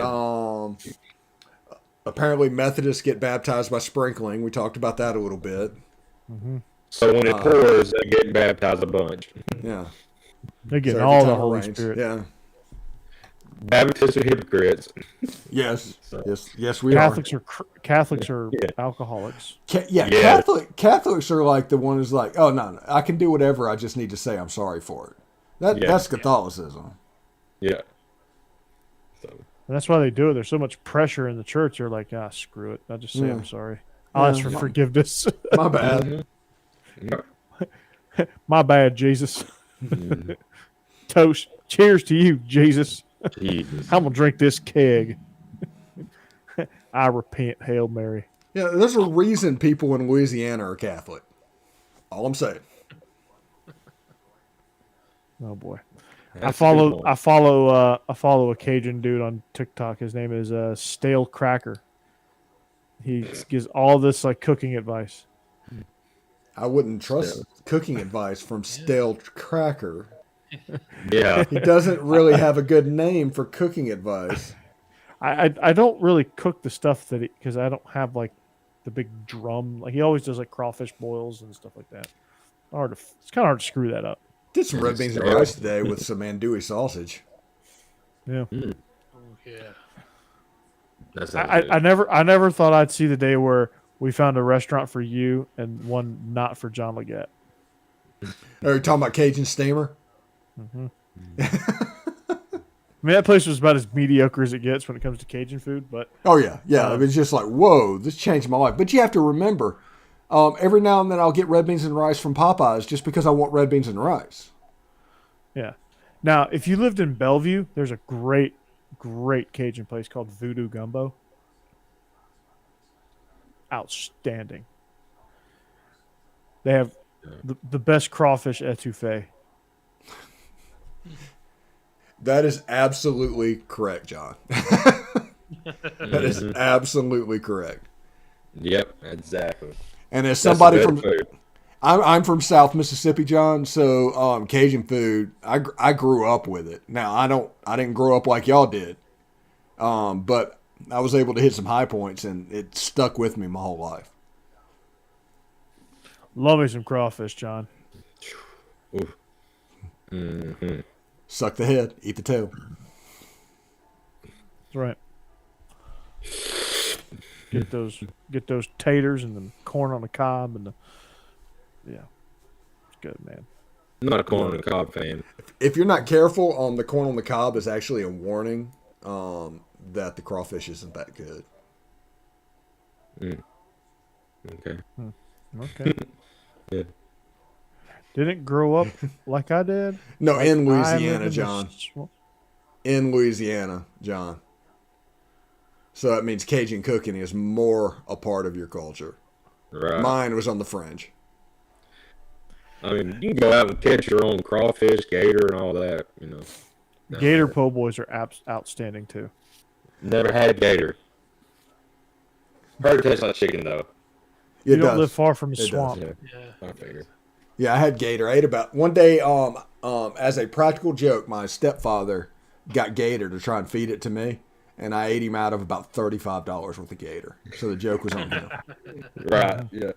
apparently Methodists get baptized by sprinkling. We talked about that a little bit. Mm-hmm. So when it pours, they get baptized a bunch. Yeah. They get all the Holy Spirit. Yeah. Baptists are hypocrites. Yes. Yes, we are. Catholics are alcoholics. Catholics are like the one who's like, oh, no, I can do whatever. I just need to say I'm sorry for it. That's Catholicism. Yeah. And that's why they do it. There's so much pressure in the church. They're like, screw it. I'll just say I'm sorry. I'll ask for forgiveness. My bad. My bad, Jesus. Toast. Cheers to you, Jesus. I'm going to drink this keg. I repent. Hail Mary. Yeah, there's a reason people in Louisiana are Catholic. All I'm saying. Oh, boy. I follow a Cajun dude on TikTok. His name is Stale Cracker. He gives all this like cooking advice. I wouldn't trust cooking advice from Stale Cracker. Yeah, he doesn't really have a good name for cooking advice. I don't really cook the stuff because I don't have like the big drum. Like he always does like crawfish boils and stuff like that. It's kind of hard to screw that up. Did some red beans and rice today with some andouille sausage. Yeah. Oh, yeah. I never thought I'd see the day where we found a restaurant for you and one not for John Leggett. Are you talking about Cajun Steamer? Mm-hmm. I mean, that place was about as mediocre as it gets when it comes to Cajun food. But it was just like, whoa, this changed my life. But you have to remember, every now and then I'll get red beans and rice from Popeyes just because I want red beans and rice. Yeah. Now, if you lived in Bellevue, there's a great Cajun place called Voodoo Gumbo. Outstanding. They have the best crawfish etouffee. That is absolutely correct, John. That is absolutely correct. Yep, exactly. And as somebody from I'm from South Mississippi, John, so Cajun food, I grew up with it. Now I didn't grow up like y'all did. But I was able to hit some high points, and it stuck with me my whole life. Love me some crawfish, John. Mm-hmm. Suck the head, eat the tail. That's right. Get those taters and the corn on the cob and it's good, man. I'm not a corn on the cob fan. If you're not careful, the corn on the cob is actually a warning that the crawfish isn't that good. Okay. Okay. Yeah. Didn't grow up like I did. No, like in Louisiana, John. In Louisiana, John. So that means Cajun cooking is more a part of your culture. Right. Mine was on the fringe. I mean, you can go out and catch your own crawfish, gator, and all that. Gator po' boys are outstanding too. Never had gator. Heard it tastes like chicken though. You don't live far from a swamp. I figured. Yeah, I had gator. I ate about one day. As a practical joke, my stepfather got gator to try and feed it to me, and I ate him out of about $35 worth of gator. So the joke was on him. Right. Yeah.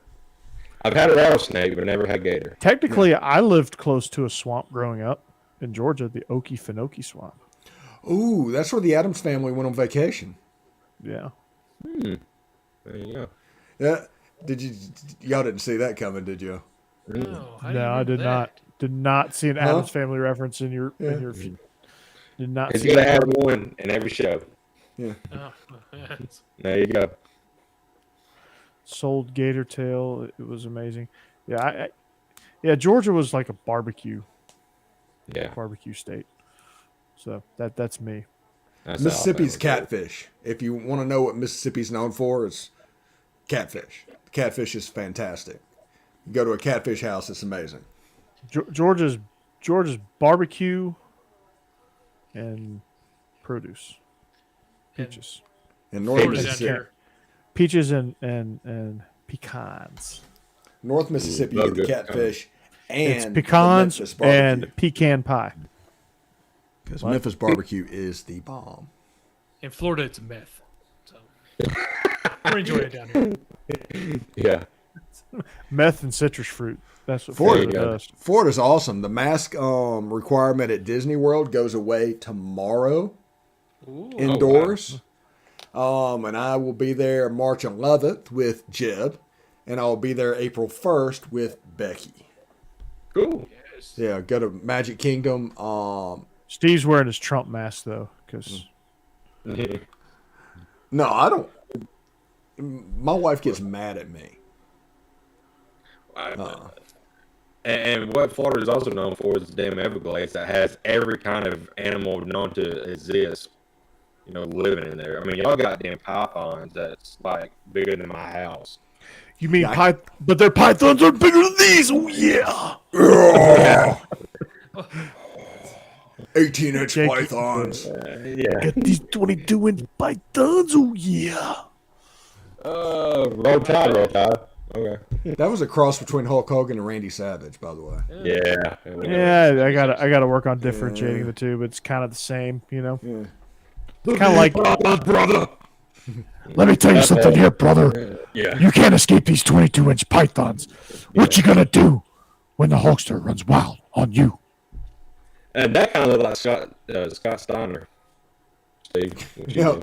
I've had a rattlesnake, but never had gator. Technically, I lived close to a swamp growing up in Georgia, the Okefenokee Swamp. Ooh, that's where the Addams family went on vacation. Yeah. There you go. Yeah. Y'all didn't see that coming, did you? No, I did not. Did not see an Addams Family reference in your. Did not. It's see gonna that. have one in every show. Yeah. Oh, yes. There you go. Sold gator tail. It was amazing. Yeah, Georgia was like a barbecue state. So that's me. That's Mississippi's Alabama. catfish. If you want to know what Mississippi's known for, it's catfish. Catfish is fantastic. You go to a catfish house, it's amazing. Georgia's barbecue and produce. Peaches. In North Florida's down Mississippi, here. Peaches and pecans. North Mississippi, you love get the good catfish It's and pecans the Memphis barbecue. and pecan pie. Because Memphis barbecue is the bomb. In Florida, it's a meth. So we're enjoying it down here. Yeah. Meth and citrus fruit. That's what Florida Florida does. Florida's awesome. The mask requirement at Disney World goes away tomorrow. Ooh. Indoors. And I will be there March 11th with Jeb, and I'll be there April 1st with Becky. Cool. Yes. Yeah, go to Magic Kingdom. Steve's wearing his Trump mask though, because No, I don't. My wife gets mad at me. And what Florida is also known for is the damn Everglades that has every kind of animal known to exist, living in there. I mean, y'all got damn pythons that's like bigger than my house. you mean but their pythons are bigger than these. Oh yeah. 18-inch pythons. Yeah. Get these 22-inch pythons. Oh yeah. Roll Tide. Okay. That was a cross between Hulk Hogan and Randy Savage, by the way. Yeah. Yeah, I gotta work on differentiating the two, but it's kind of the same, Yeah. It's kind of like brother. Let me tell you something here, brother. Yeah. You can't escape these 22-inch pythons. What you gonna do when the Hulkster runs wild on you? And that kind of looked like Scott Steiner. Steve. Yeah.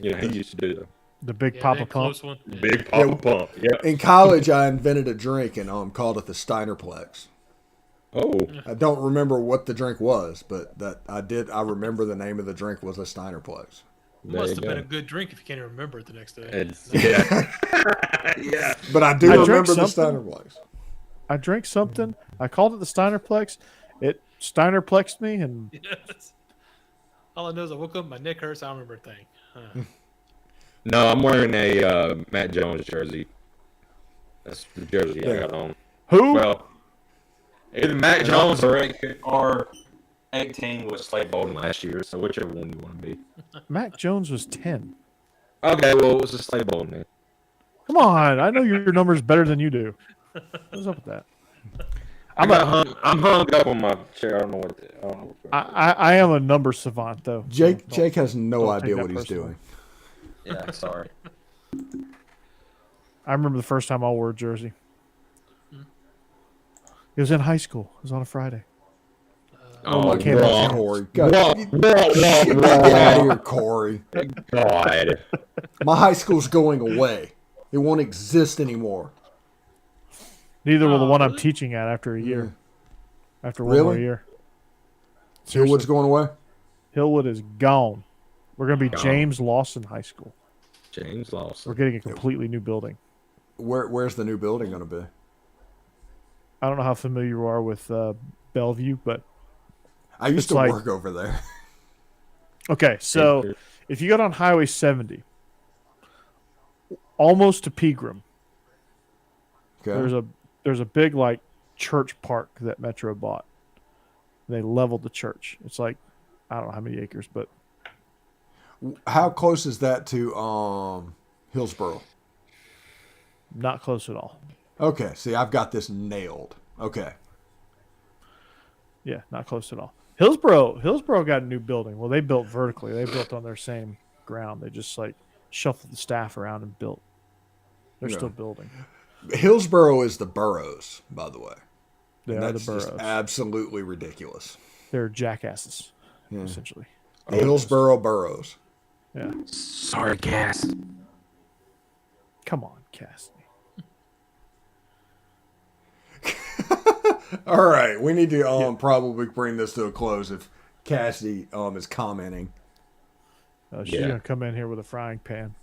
He used to do that. The big Yeah, Papa that Pump. close one. Big Papa Pump. Yeah. In college, I invented a drink and called it the Steinerplex. Oh. I don't remember what the drink was, but I remember the name of the drink was a Steinerplex. Must have been a good drink if you can't even remember it the next day. Yeah. But I do remember the something. Steinerplex. I drank something. I called it the Steinerplex. It Steinerplexed me, and Yes. All I know is I woke up, my neck hurts. I don't remember a thing. No, I'm wearing a Matt Jones jersey. That's the jersey I got on. who? Well, either Matt Jones or 18 was Slade Bolden last year, so whichever one you want to be. Matt Jones was 10. Okay, well, it was a Slade Bolden then. Come on, I know your numbers better than you do. What's up with that? I'm hung up on my chair. I don't know what. I am a number savant though. Jake has no idea what he's doing. Yeah, sorry. I remember the first time I wore a jersey. It was in high school. It was on a Friday. I can't believe Corey. Get out of here, Corey. God. My high school's going away. It won't exist anymore. Neither will the one I'm teaching at after a year. After one more year. Hillwood's going away? Hillwood is gone. We're going to be James Lawson High School. James Lawson. We're getting a completely new building. Where's the new building going to be? I don't know how familiar you are with Bellevue, but I used to work over there. Okay, so if you go on Highway 70, almost to Pegram, there's a big like church park that Metro bought. They leveled the church. It's like I don't know how many acres, but how close is that to Hillsboro? Not close at all. Okay, see, I've got this nailed. Okay. Yeah, not close at all. Hillsboro got a new building. Well, they built vertically. They built on their same ground. They just like shuffled the staff around and built. They're still building. Hillsboro is the boroughs, by the way. That's the boroughs. Just absolutely ridiculous. They're jackasses, essentially. The Hillsboro boroughs. Yeah. Sorry, Cass. Come on, Cassidy. All right, we need to probably bring this to a close if Cassidy is commenting. She's gonna come in here with a frying pan.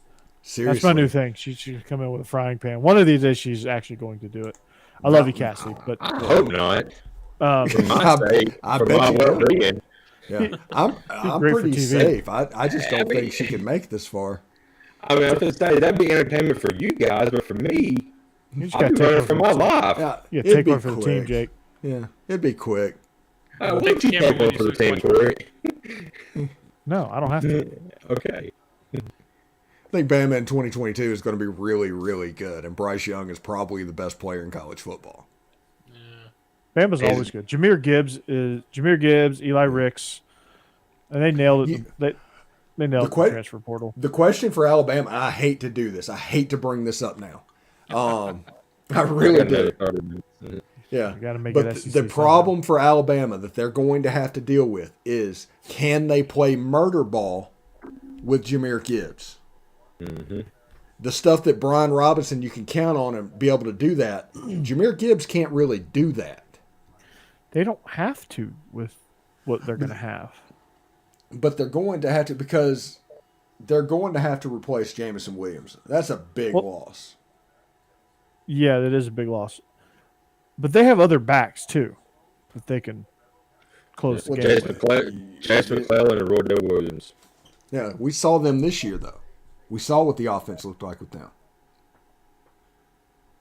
Seriously, that's my new thing. She's gonna come in with a frying pan. One of these days, she's actually going to do it. I love you, Cassidy, but I hope not. For my sake, for my well-being. Yeah, I'm pretty safe. I just don't think she can make this far. I mean, I was gonna say that'd be entertainment for you guys, but for me, I'd be running for my life. Yeah, take one for the team, Jake. Yeah, it'd be quick. Why don't you take one for the team, Corey? No, I don't have to. Okay. I think Bama in 2022 is going to be really, really good, and Bryce Young is probably the best player in college football. Bama's always good. Jahmyr Gibbs, Eli Ricks, and they nailed it. They nailed the transfer portal. The question for Alabama, and I hate to do this. I hate to bring this up now. I really do. Yeah, but the problem for Alabama that they're going to have to deal with is, can they play murder ball with Jahmyr Gibbs? Mm-hmm. The stuff that Brian Robinson, you can count on and be able to do that. Jahmyr Gibbs can't really do that. They don't have to with what they're going to have. But they're going to have to, because they're going to have to replace Jamison Williams. That's a big loss. Yeah, that is a big loss. But they have other backs, too, that they can close the game. Chase McClellan and Rodell Williams. Yeah, we saw them this year, though. We saw what the offense looked like with them.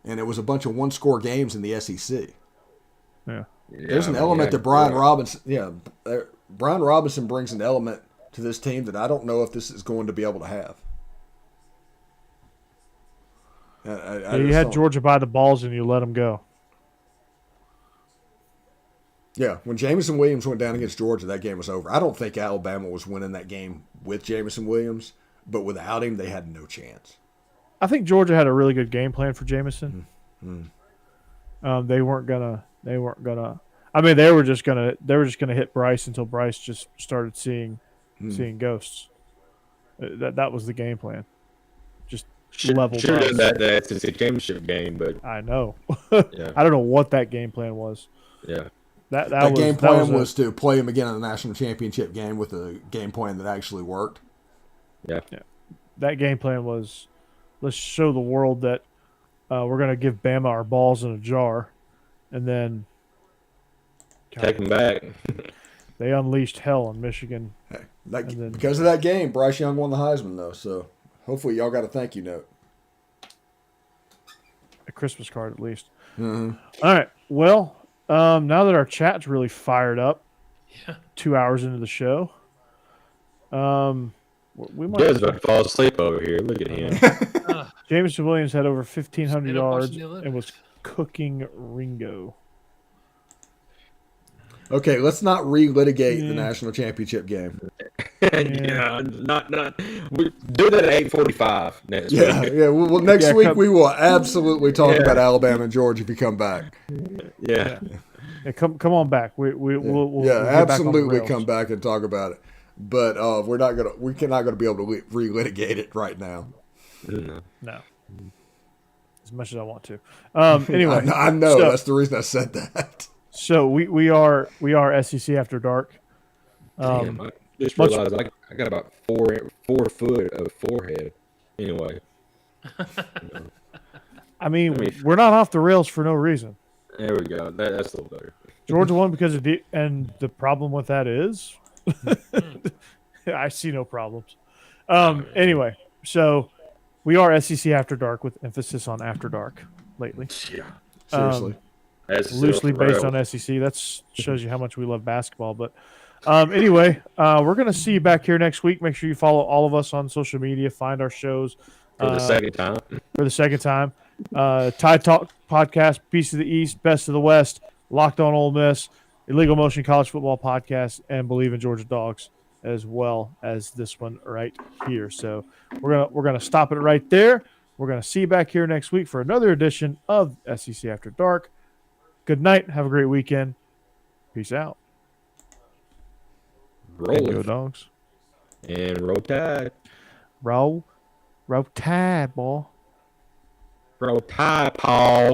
And it was a bunch of one-score games in the SEC. Yeah. There's an element that Brian Robinson brings an element to this team that I don't know if this is going to be able to have. You had Georgia by the balls and you let them go. Yeah, when Jamison Williams went down against Georgia, that game was over. I don't think Alabama was winning that game with Jamison Williams, but without him, they had no chance. I think Georgia had a really good game plan for Jamison. Mm-hmm. They weren't gonna. I mean, they were just gonna hit Bryce until Bryce just started seeing ghosts. That was the game plan. Just level. Sure, that SEC championship game, but I know. Yeah. I don't know what that game plan was. Yeah. That game plan was to play him again in the national championship game with a game plan that actually worked. Yeah. That game plan was, let's show the world that we're going to give Bama our balls in a jar, and then take them back. They unleashed hell in Michigan. Hey, because of that game, Bryce Young won the Heisman, though. So hopefully y'all got a thank you note. A Christmas card, at least. Mm-hmm. All right. Well, now that our chat's really fired up, 2 hours into the show, we might about to fall asleep over here. Look at him. Jamison Williams had over 1,500 yards and was cooking Ringo. Okay, let's not relitigate the national championship game. Not. We do that at 8:45 next week. Yeah. Well, next week we will absolutely talk about Alabama and Georgia if you come back. Yeah. Come on back. We'll absolutely come back and talk about it. But we're not gonna be able to relitigate it right now. No. As much as I want to. Anyway, I know that's the reason I said that. So we are SEC After Dark. Damn, I just realized I got about 4 foot of forehead. Anyway, I mean, we're not off the rails for no reason. There we go. That's a little better. Georgia won because of and the problem with that is, I see no problems. Anyway, so we are SEC After Dark with emphasis on After Dark lately. Yeah, seriously. Loosely based on SEC. That shows you how much we love basketball. But anyway, we're going to see you back here next week. Make sure you follow all of us on social media. Find our shows. For the second time. Tide Talk Podcast, Beast of the East, Best of the West, Locked On Ole Miss, Illegal Motion College Football Podcast, and Bleav In Georgia Dawgs, as well as this one right here. So we're gonna stop it right there. We're gonna see you back here next week for another edition of SEC After Dark. Good night. Have a great weekend. Peace out. Roll Go Dogs. And roll tide. Roll tide, boy. Roll tide, Paul.